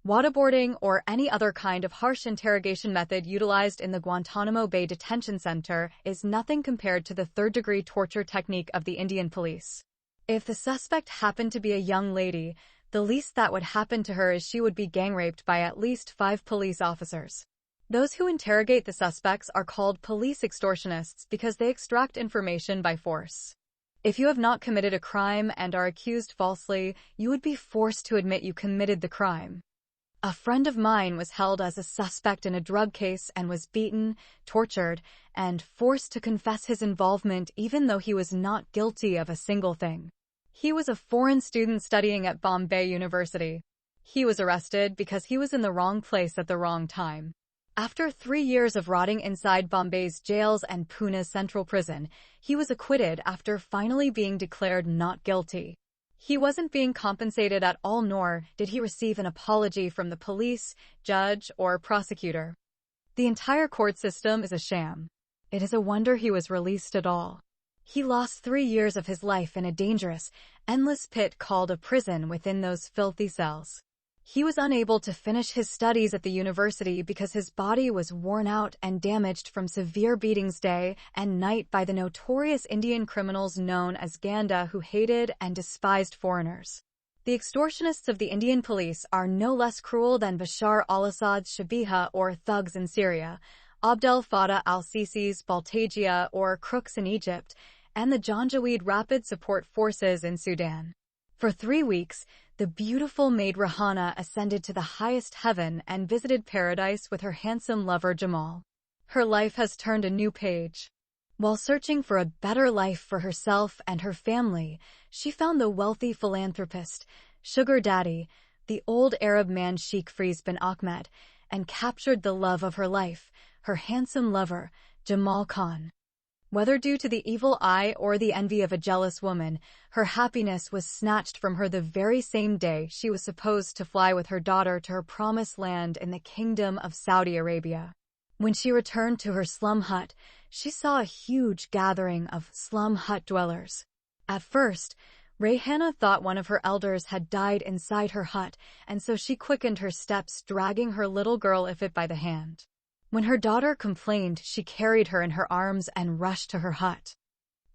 Waterboarding or any other kind of harsh interrogation method utilized in the Guantanamo Bay Detention Center is nothing compared to the third-degree torture technique of the Indian police. If the suspect happened to be a young lady, the least that would happen to her is she would be gang-raped by at least 5 police officers. Those who interrogate the suspects are called police extortionists because they extract information by force. If you have not committed a crime and are accused falsely, you would be forced to admit you committed the crime. A friend of mine was held as a suspect in a drug case and was beaten, tortured, and forced to confess his involvement even though he was not guilty of a single thing. He was a foreign student studying at Bombay University. He was arrested because he was in the wrong place at the wrong time. After 3 years of rotting inside Bombay's jails and Pune's central prison, he was acquitted after finally being declared not guilty. He wasn't being compensated at all, nor did he receive an apology from the police, judge, or prosecutor. The entire court system is a sham. It is a wonder he was released at all. He lost 3 years of his life in a dangerous, endless pit called a prison within those filthy cells. He was unable to finish his studies at the university because his body was worn out and damaged from severe beatings day and night by the notorious Indian criminals known as Ganda, who hated and despised foreigners. The extortionists of the Indian police are no less cruel than Bashar al-Assad's Shabiha or thugs in Syria, Abdel Fattah al-Sisi's Baltagia or crooks in Egypt, and the Janjaweed Rapid Support Forces in Sudan. For 3 weeks, the beautiful maid Rahana ascended to the highest heaven and visited paradise with her handsome lover Jamal. Her life has turned a new page. While searching for a better life for herself and her family, she found the wealthy philanthropist, sugar daddy, the old Arab man Sheikh Faiz bin Ahmed, and captured the love of her life, her handsome lover, Jamal Khan. Whether due to the evil eye or the envy of a jealous woman, her happiness was snatched from her the very same day she was supposed to fly with her daughter to her promised land in the Kingdom of Saudi Arabia. When she returned to her slum hut, she saw a huge gathering of slum hut dwellers. At first, Rayhana thought one of her elders had died inside her hut, and so she quickened her steps, dragging her little girl Ifit by the hand. When her daughter complained, she carried her in her arms and rushed to her hut.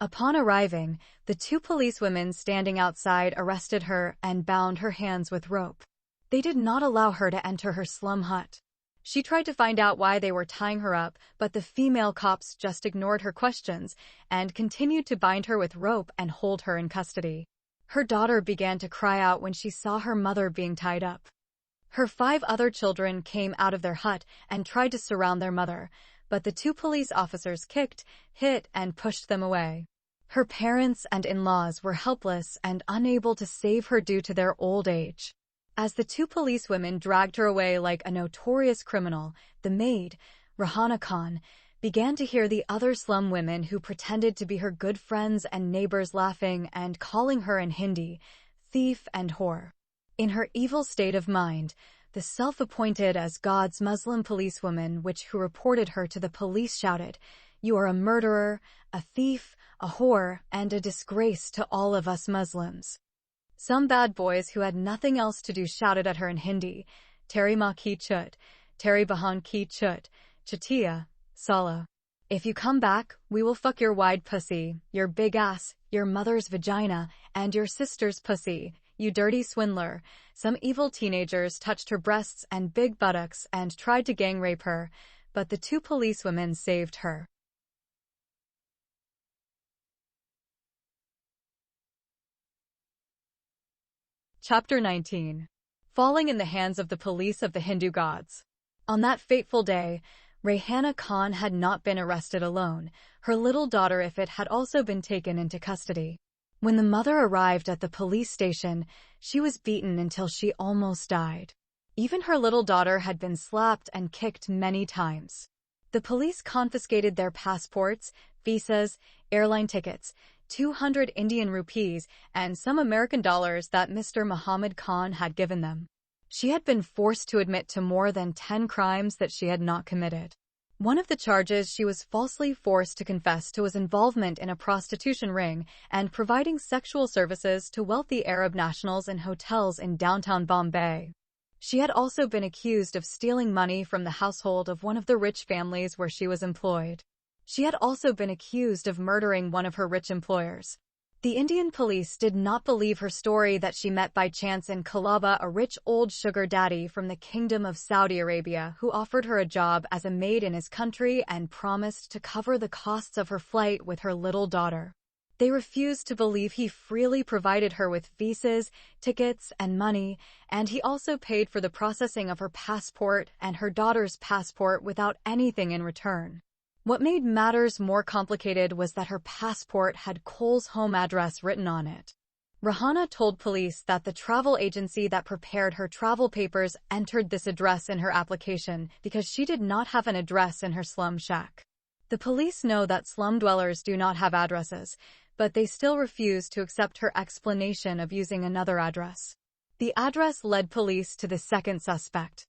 Upon arriving, the 2 policewomen standing outside arrested her and bound her hands with rope. They did not allow her to enter her slum hut. She tried to find out why they were tying her up, but the female cops just ignored her questions and continued to bind her with rope and hold her in custody. Her daughter began to cry out when she saw her mother being tied up. Her 5 other children came out of their hut and tried to surround their mother, but the 2 police officers kicked, hit, and pushed them away. Her parents and in-laws were helpless and unable to save her due to their old age. As the 2 policewomen dragged her away like a notorious criminal, the maid, Rahana Khan, began to hear the other slum women who pretended to be her good friends and neighbors laughing and calling her in Hindi, thief and whore. In her evil state of mind, the self-appointed as God's Muslim policewoman who reported her to the police shouted, "You are a murderer, a thief, a whore, and a disgrace to all of us Muslims." Some bad boys who had nothing else to do shouted at her in Hindi, "Teri maa ki chut, Teri bahan ki chut, Chatia, Sala. If you come back, we will fuck your wide pussy, your big ass, your mother's vagina, and your sister's pussy, you dirty swindler." Some evil teenagers touched her breasts and big buttocks and tried to gang rape her, but the 2 policewomen saved her. Chapter 19. Falling in the hands of the police of the Hindu gods. On that fateful day, Rayhana Khan had not been arrested alone. Her little daughter Ifit had also been taken into custody. When the mother arrived at the police station, she was beaten until she almost died. Even her little daughter had been slapped and kicked many times. The police confiscated their passports, visas, airline tickets, 200 Indian rupees, and some American dollars that Mr. Muhammad Khan had given them. She had been forced to admit to more than 10 crimes that she had not committed. One of the charges she was falsely forced to confess to was involvement in a prostitution ring and providing sexual services to wealthy Arab nationals in hotels in downtown Bombay. She had also been accused of stealing money from the household of one of the rich families where she was employed. She had also been accused of murdering one of her rich employers. The Indian police did not believe her story that she met by chance in Colaba a rich old sugar daddy from the Kingdom of Saudi Arabia who offered her a job as a maid in his country and promised to cover the costs of her flight with her little daughter. They refused to believe he freely provided her with visas, tickets, and money, and he also paid for the processing of her passport and her daughter's passport without anything in return. What made matters more complicated was that her passport had Cole's home address written on it. Rahana told police that the travel agency that prepared her travel papers entered this address in her application because she did not have an address in her slum shack. The police know that slum dwellers do not have addresses, but they still refuse to accept her explanation of using another address. The address led police to the second suspect.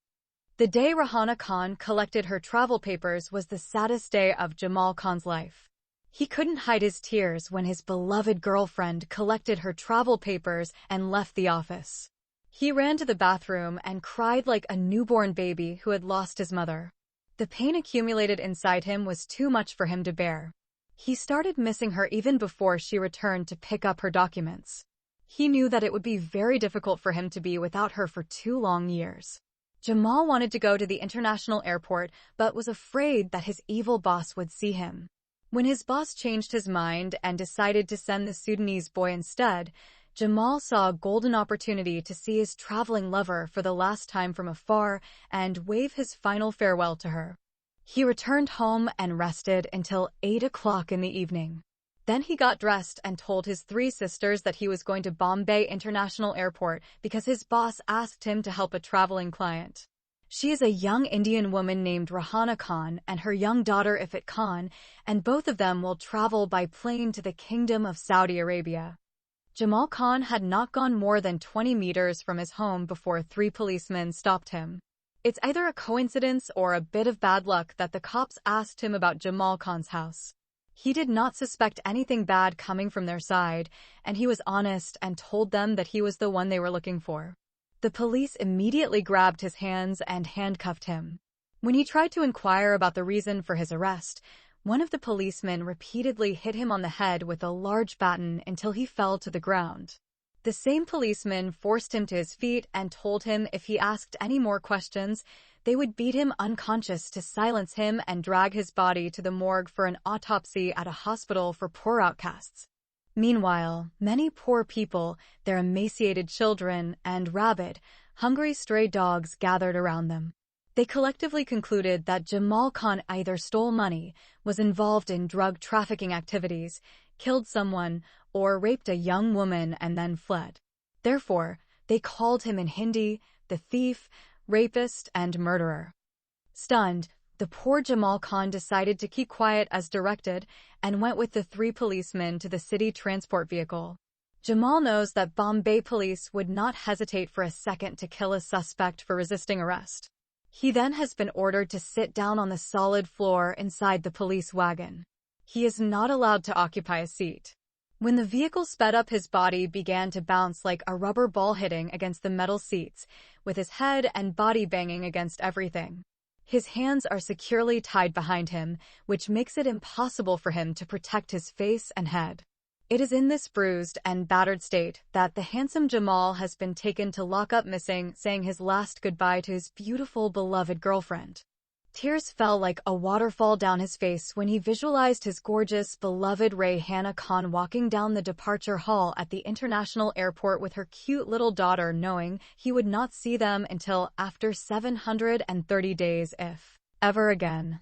The day Rahana Khan collected her travel papers was the saddest day of Jamal Khan's life. He couldn't hide his tears when his beloved girlfriend collected her travel papers and left the office. He ran to the bathroom and cried like a newborn baby who had lost his mother. The pain accumulated inside him was too much for him to bear. He started missing her even before she returned to pick up her documents. He knew that it would be very difficult for him to be without her for 2 long years. Jamal wanted to go to the international airport but was afraid that his evil boss would see him. When his boss changed his mind and decided to send the Sudanese boy instead, Jamal saw a golden opportunity to see his traveling lover for the last time from afar and wave his final farewell to her. He returned home and rested until 8 o'clock in the evening. Then he got dressed and told his 3 sisters that he was going to Bombay International Airport because his boss asked him to help a traveling client. She is a young Indian woman named Rahana Khan and her young daughter Ifat Khan, and both of them will travel by plane to the Kingdom of Saudi Arabia. Jamal Khan had not gone more than 20 meters from his home before 3 policemen stopped him. It's either a coincidence or a bit of bad luck that the cops asked him about Jamal Khan's house. He did not suspect anything bad coming from their side, and he was honest and told them that he was the one they were looking for. The police immediately grabbed his hands and handcuffed him. When he tried to inquire about the reason for his arrest, one of the policemen repeatedly hit him on the head with a large baton until he fell to the ground. The same policeman forced him to his feet and told him if he asked any more questions, they would beat him unconscious to silence him and drag his body to the morgue for an autopsy at a hospital for poor outcasts. Meanwhile, many poor people, their emaciated children, and rabid, hungry stray dogs gathered around them. They collectively concluded that Jamal Khan either stole money, was involved in drug trafficking activities, killed someone, or raped a young woman and then fled. Therefore, they called him in Hindi the thief, rapist, and murderer. Stunned, the poor Jamal Khan decided to keep quiet as directed and went with the 3 policemen to the city transport vehicle. Jamal knows that Bombay police would not hesitate for a second to kill a suspect for resisting arrest. He then has been ordered to sit down on the solid floor inside the police wagon. He is not allowed to occupy a seat. When the vehicle sped up, his body began to bounce like a rubber ball hitting against the metal seats, with his head and body banging against everything. His hands are securely tied behind him, which makes it impossible for him to protect his face and head. It is in this bruised and battered state that the handsome Jamal has been taken to lockup missing, saying his last goodbye to his beautiful, beloved girlfriend. Tears fell like a waterfall down his face when he visualized his gorgeous, beloved Rayhana Khan walking down the departure hall at the international airport with her cute little daughter, knowing he would not see them until after 730 days, if ever again.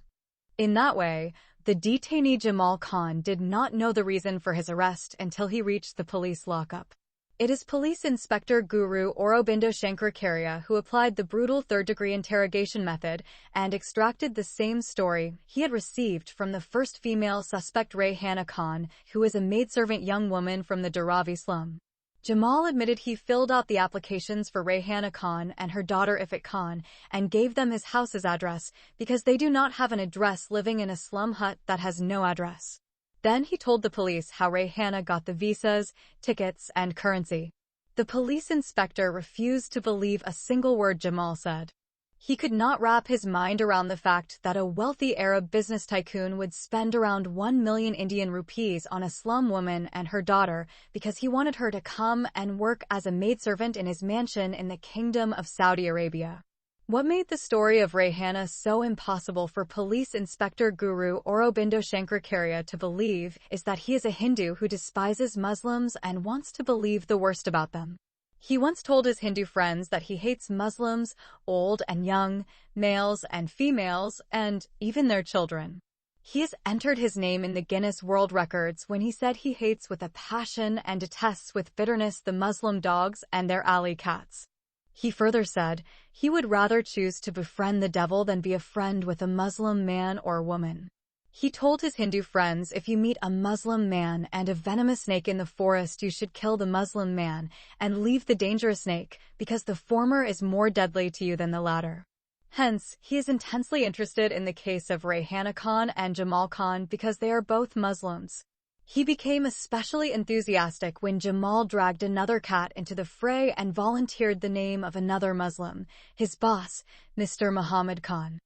In that way, the detainee Jamal Khan did not know the reason for his arrest until he reached the police lockup. It is Police Inspector Guru Aurobindo Shankaracharya who applied the brutal third-degree interrogation method and extracted the same story he had received from the first female suspect, Rayhana Khan, who is a maidservant young woman from the Dharavi slum. Jamal admitted he filled out the applications for Rayhana Khan and her daughter Ifat Khan and gave them his house's address because they do not have an address, living in a slum hut that has no address. Then he told the police how Rayhana got the visas, tickets, and currency. The police inspector refused to believe a single word Jamal said. He could not wrap his mind around the fact that a wealthy Arab business tycoon would spend around 1 million Indian rupees on a slum woman and her daughter because he wanted her to come and work as a maidservant in his mansion in the Kingdom of Saudi Arabia. What made the story of Rayhana so impossible for Police Inspector Guru Aurobindo Shankaracharya to believe is that he is a Hindu who despises Muslims and wants to believe the worst about them. He once told his Hindu friends that he hates Muslims, old and young, males and females, and even their children. He has entered his name in the Guinness World Records when he said he hates with a passion and detests with bitterness the Muslim dogs and their alley cats. He further said he would rather choose to befriend the devil than be a friend with a Muslim man or woman. He told his Hindu friends if you meet a Muslim man and a venomous snake in the forest, you should kill the Muslim man and leave the dangerous snake because the former is more deadly to you than the latter. Hence, he is intensely interested in the case of Rayhana Khan and Jamal Khan because they are both Muslims. He became especially enthusiastic when Jamal dragged another cat into the fray and volunteered the name of another Muslim, his boss, Mr. Muhammad Khan.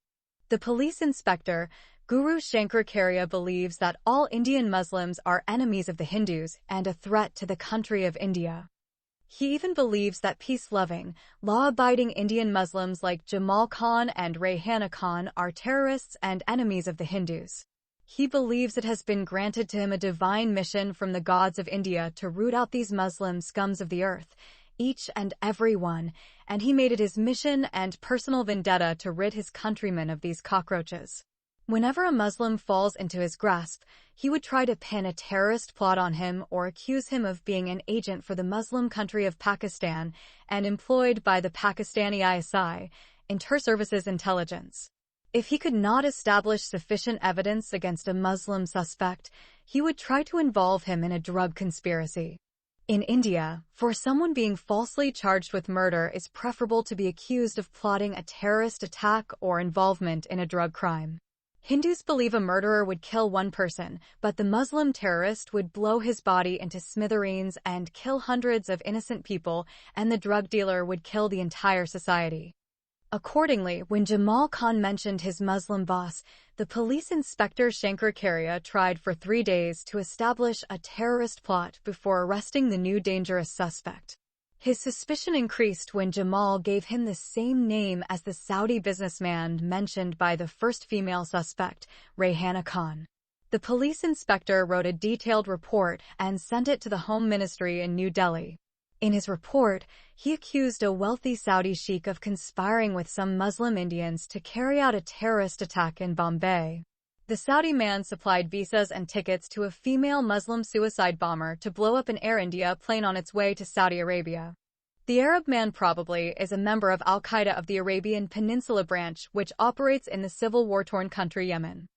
The police inspector, Guru Shankaracharya, believes that all Indian Muslims are enemies of the Hindus and a threat to the country of India. He even believes that peace-loving, law-abiding Indian Muslims like Jamal Khan and Rayhana Khan are terrorists and enemies of the Hindus. He believes it has been granted to him a divine mission from the gods of India to root out these Muslim scums of the earth, each and every one, and he made it his mission and personal vendetta to rid his countrymen of these cockroaches. Whenever a Muslim falls into his grasp, he would try to pin a terrorist plot on him or accuse him of being an agent for the Muslim country of Pakistan and employed by the Pakistani ISI, Inter-Services Intelligence. If he could not establish sufficient evidence against a Muslim suspect, he would try to involve him in a drug conspiracy. In India, for someone being falsely charged with murder is preferable to be accused of plotting a terrorist attack or involvement in a drug crime. Hindus believe a murderer would kill one person, but the Muslim terrorist would blow his body into smithereens and kill hundreds of innocent people, and the drug dealer would kill the entire society. Accordingly, when Jamal Khan mentioned his Muslim boss, the police inspector Shankaracharya tried for 3 days to establish a terrorist plot before arresting the new dangerous suspect. His suspicion increased when Jamal gave him the same name as the Saudi businessman mentioned by the first female suspect, Rayhana Khan. The police inspector wrote a detailed report and sent it to the Home Ministry in New Delhi. In his report, he accused a wealthy Saudi sheikh of conspiring with some Muslim Indians to carry out a terrorist attack in Bombay. The Saudi man supplied visas and tickets to a female Muslim suicide bomber to blow up an Air India plane on its way to Saudi Arabia. The Arab man probably is a member of Al-Qaeda of the Arabian Peninsula branch, which operates in the civil war-torn country Yemen.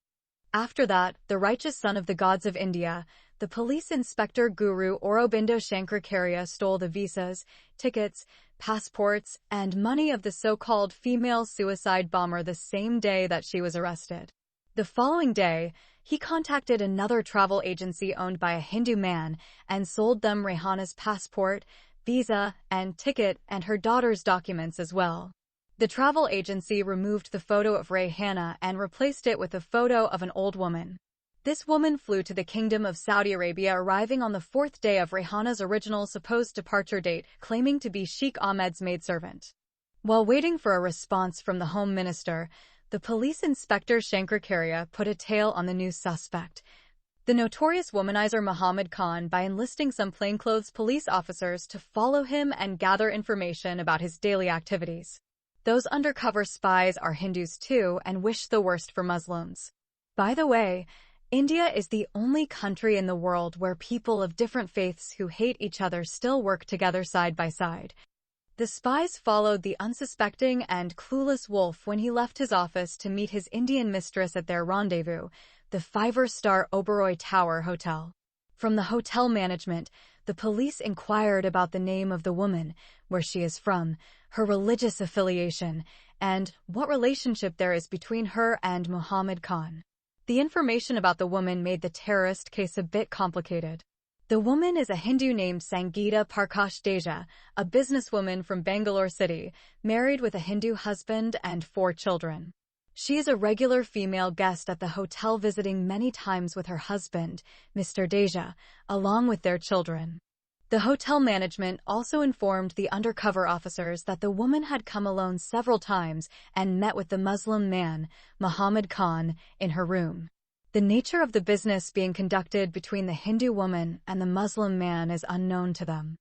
After that, the righteous son of the gods of India, the police inspector Guru Aurobindo Shankaracharya stole the visas, tickets, passports, and money of the so-called female suicide bomber the same day that she was arrested. The following day, he contacted another travel agency owned by a Hindu man and sold them Rayhana's passport, visa, and ticket and her daughter's documents as well. The travel agency removed the photo of Rayhana and replaced it with a photo of an old woman. This woman flew to the Kingdom of Saudi Arabia, arriving on the 4th day of Rayhana's original supposed departure date, claiming to be Sheikh Ahmed's maidservant. While waiting for a response from the Home Minister, the police inspector Shankaracharya put a tail on the new suspect, the notorious womanizer Muhammad Khan, by enlisting some plainclothes police officers to follow him and gather information about his daily activities. Those undercover spies are Hindus too and wish the worst for Muslims. By the way, India is the only country in the world where people of different faiths who hate each other still work together side by side. The spies followed the unsuspecting and clueless Wolf when he left his office to meet his Indian mistress at their rendezvous, the 5-star Oberoi Tower Hotel. From the hotel management, the police inquired about the name of the woman, where she is from, her religious affiliation, and what relationship there is between her and Muhammad Khan. The information about the woman made the terrorist case a bit complicated. The woman is a Hindu named Sangeeta Prakash Deja, a businesswoman from Bangalore City, married with a Hindu husband and 4 children. She is a regular female guest at the hotel, visiting many times with her husband, Mr. Deja, along with their children. The hotel management also informed the undercover officers that the woman had come alone several times and met with the Muslim man, Muhammad Khan, in her room. The nature of the business being conducted between the Hindu woman and the Muslim man is unknown to them.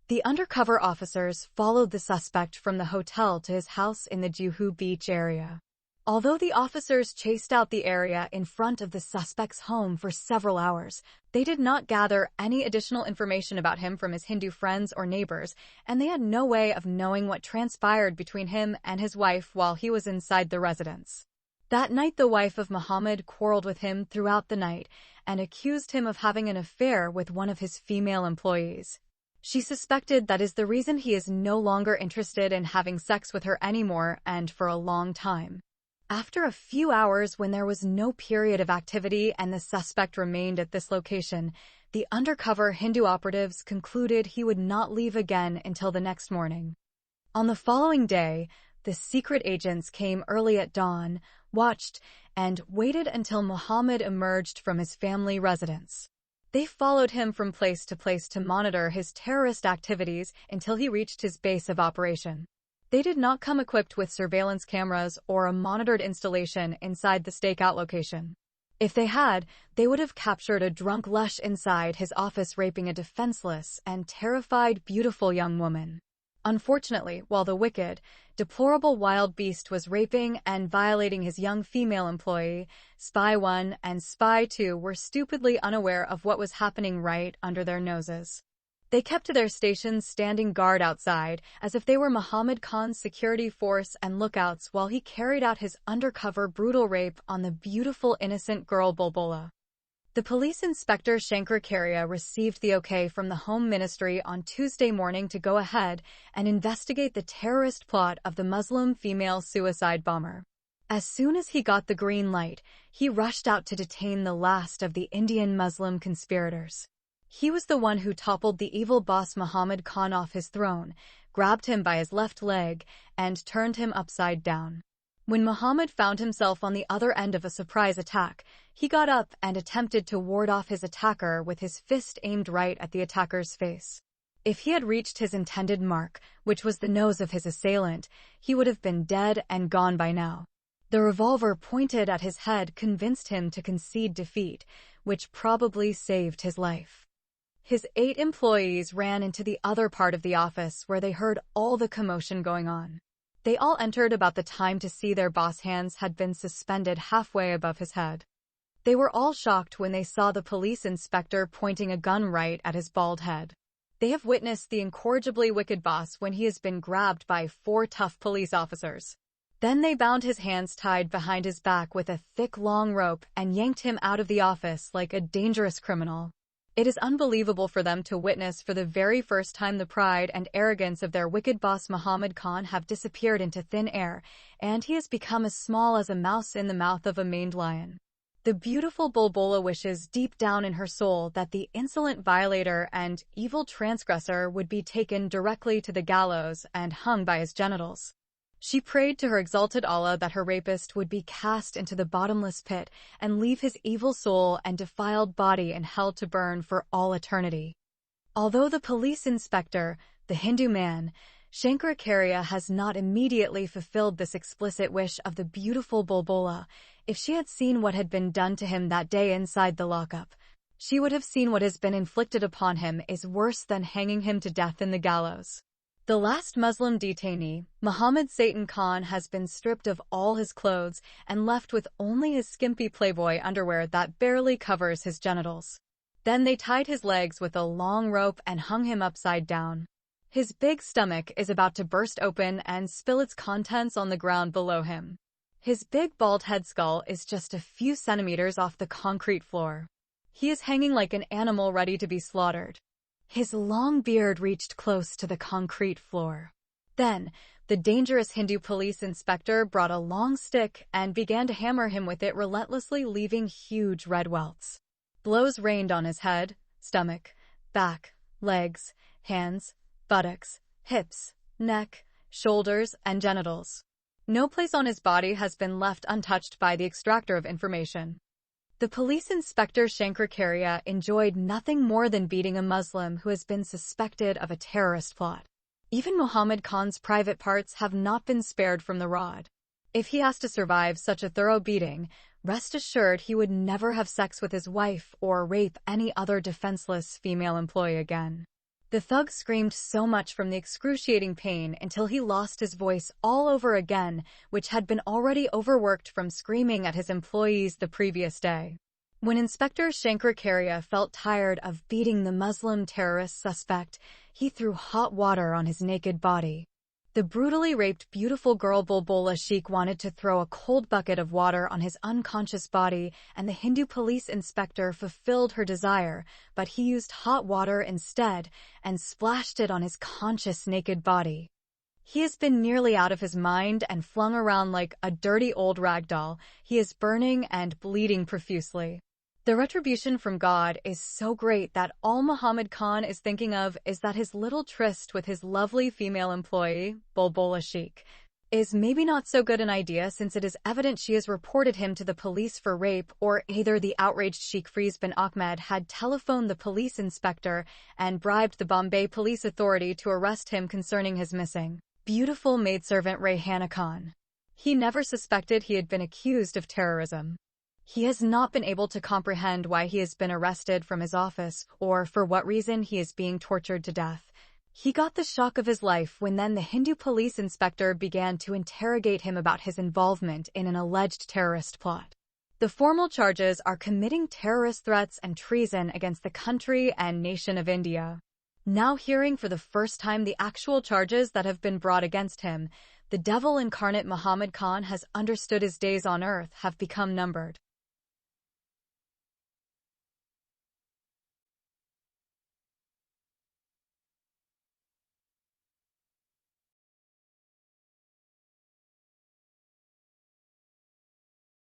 The undercover officers followed the suspect from the hotel to his house in the Juhu Beach area. Although the officers chased out the area in front of the suspect's home for several hours, they did not gather any additional information about him from his Hindu friends or neighbors, and they had no way of knowing what transpired between him and his wife while he was inside the residence. That night, the wife of Muhammad quarreled with him throughout the night and accused him of having an affair with one of his female employees. She suspected that is the reason he is no longer interested in having sex with her anymore and for a long time. After a few hours, when there was no period of activity and the suspect remained at this location, the undercover Hindu operatives concluded he would not leave again until the next morning. On the following day, the secret agents came early at dawn, watched, and waited until Muhammad emerged from his family residence. They followed him from place to monitor his terrorist activities until he reached his base of operation. They did not come equipped with surveillance cameras or a monitored installation inside the stakeout location. If they had, they would have captured a drunk lush inside his office raping a defenseless and terrified beautiful young woman. Unfortunately, while the wicked, deplorable wild beast was raping and violating his young female employee, Spy 1 and Spy 2 were stupidly unaware of what was happening right under their noses. They kept to their stations standing guard outside, as if they were Muhammad Khan's security force and lookouts while he carried out his undercover brutal rape on the beautiful innocent girl Bulbula. The police inspector Shankaracharya received the okay from the Home Ministry on Tuesday morning to go ahead and investigate the terrorist plot of the Muslim female suicide bomber. As soon as he got the green light, he rushed out to detain the last of the Indian Muslim conspirators. He was the one who toppled the evil boss Muhammad Khan off his throne, grabbed him by his left leg, and turned him upside down. When Muhammad found himself on the other end of a surprise attack, he got up and attempted to ward off his attacker with his fist aimed right at the attacker's face. If he had reached his intended mark, which was the nose of his assailant, he would have been dead and gone by now. The revolver pointed at his head convinced him to concede defeat, which probably saved his life. His 8 employees ran into the other part of the office where they heard all the commotion going on. They all entered about the time to see their boss' hands had been suspended halfway above his head. They were all shocked when they saw the police inspector pointing a gun right at his bald head. They have witnessed the incorrigibly wicked boss when he has been grabbed by 4 tough police officers. Then they bound his hands tied behind his back with a thick long rope and yanked him out of the office like a dangerous criminal. It is unbelievable for them to witness for the very first time the pride and arrogance of their wicked boss Muhammad Khan have disappeared into thin air, and he has become as small as a mouse in the mouth of a maned lion. The beautiful Bulbula wishes deep down in her soul that the insolent violator and evil transgressor would be taken directly to the gallows and hung by his genitals. She prayed to her exalted Allah that her rapist would be cast into the bottomless pit and leave his evil soul and defiled body in hell to burn for all eternity. Although the police inspector, the Hindu man, Shankaracharya, has not immediately fulfilled this explicit wish of the beautiful Bulbula, if she had seen what had been done to him that day inside the lockup, she would have seen what has been inflicted upon him is worse than hanging him to death in the gallows. The last Muslim detainee, Muhammad Satan Khan, has been stripped of all his clothes and left with only his skimpy Playboy underwear that barely covers his genitals. Then they tied his legs with a long rope and hung him upside down. His big stomach is about to burst open and spill its contents on the ground below him. His big bald head skull is just a few centimeters off the concrete floor. He is hanging like an animal ready to be slaughtered. His long beard reached close to the concrete floor. Then, the dangerous Hindu police inspector brought a long stick and began to hammer him with it relentlessly, leaving huge red welts. Blows rained on his head, stomach, back, legs, hands, buttocks, hips, neck, shoulders, and genitals. No place on his body has been left untouched by the extractor of information. The police inspector Shankaracharya enjoyed nothing more than beating a Muslim who has been suspected of a terrorist plot. Even Muhammad Khan's private parts have not been spared from the rod. If he has to survive such a thorough beating, rest assured he would never have sex with his wife or rape any other defenseless female employee again. The thug screamed so much from the excruciating pain until he lost his voice all over again, which had been already overworked from screaming at his employees the previous day. When Inspector Shankaracharya felt tired of beating the Muslim terrorist suspect, he threw hot water on his naked body. The brutally raped beautiful girl Bulbula Sheikh wanted to throw a cold bucket of water on his unconscious body, and the Hindu police inspector fulfilled her desire, but he used hot water instead and splashed it on his conscious naked body. He has been nearly out of his mind and flung around like a dirty old rag doll. He is burning and bleeding profusely. The retribution from God is so great that all Muhammad Khan is thinking of is that his little tryst with his lovely female employee, Bulbula Sheikh, is maybe not so good an idea, since it is evident she has reported him to the police for rape, or either the outraged Sheikh Firoz bin Ahmed had telephoned the police inspector and bribed the Bombay Police Authority to arrest him concerning his missing beautiful maidservant Rayhana Khan. He never suspected he had been accused of terrorism. He has not been able to comprehend why he has been arrested from his office or for what reason he is being tortured to death. He got the shock of his life when then the Hindu police inspector began to interrogate him about his involvement in an alleged terrorist plot. The formal charges are committing terrorist threats and treason against the country and nation of India. Now hearing for the first time the actual charges that have been brought against him, the devil incarnate Muhammad Khan has understood his days on earth have become numbered.